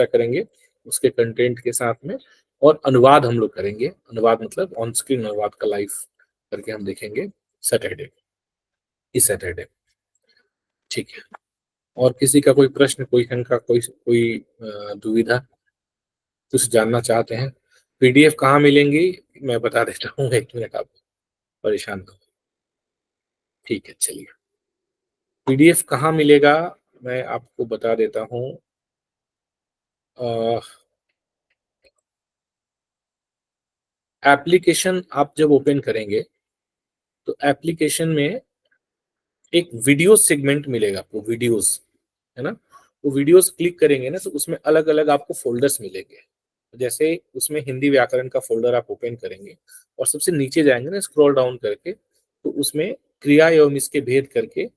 करेंगे उसके कंटेंट के साथ में। और अनुवाद हम लोग करेंगे, अनुवाद मतलब ऑन स्क्रीन अनुवाद का लाइव करके हम देखेंगे सैटरडे, इस सैटरडे। ठीक है, और किसी का कोई प्रश्न, कोई शंका, कोई दुविधा, कुछ जानना चाहते हैं? पीडीएफ कहाँ मिलेंगी मैं बता देता हूँ, 1 मिनट, आप परेशान ना हो। ठीक है, चलिए, पीडीएफ कहाँ मिलेगा मैं आपको बता देता हूँ। एप्लीकेशन आप जब ओपन करेंगे तो एप्लीकेशन में एक वीडियो सेगमेंट मिलेगा आपको, वीडियोस, है ना। वो वीडियोस क्लिक करेंगे ना तो उसमें अलग अलग आपको फोल्डर्स मिलेंगे। जैसे उसमें हिंदी व्याकरण का फोल्डर आप ओपन करेंगे और सबसे नीचे जाएंगे ना स्क्रॉल डाउन करके, तो उसमें क्रिया एवं इसके भेद करके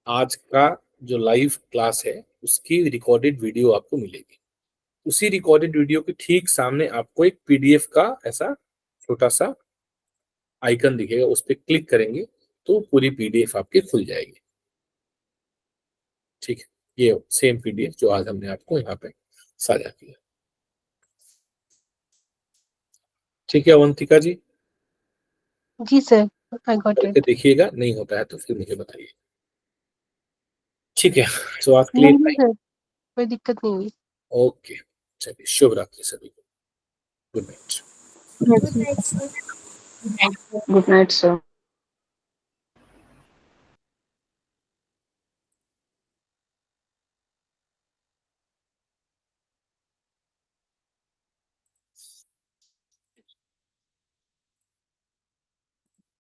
आज का जो लाइव क्लास है उसकी रिकॉर्डेड वीडियो आपको मिलेगी। उसी रिकॉर्डेड वीडियो के ठीक सामने आपको एक पीडीएफ का ऐसा छोटा सा आइकन दिखेगा, उस पर क्लिक करेंगे तो पूरी पीडीएफ आपकी खुल जाएगी। ठीक है, ये सेम पीडीएफ जो आज हमने आपको यहाँ पे साझा किया। ठीक है अवंतिका जी, जी सर, आई गॉट करके इट। देखिएगा, नहीं होता है तो फिर मुझे बताइए। ठीक है, तो आपके लिए नहीं सर, कोई दिक्कत नहीं हुई। ओके, चलिए, शुभ रात्रि सभी को, good night. Good night sir. Good night sir.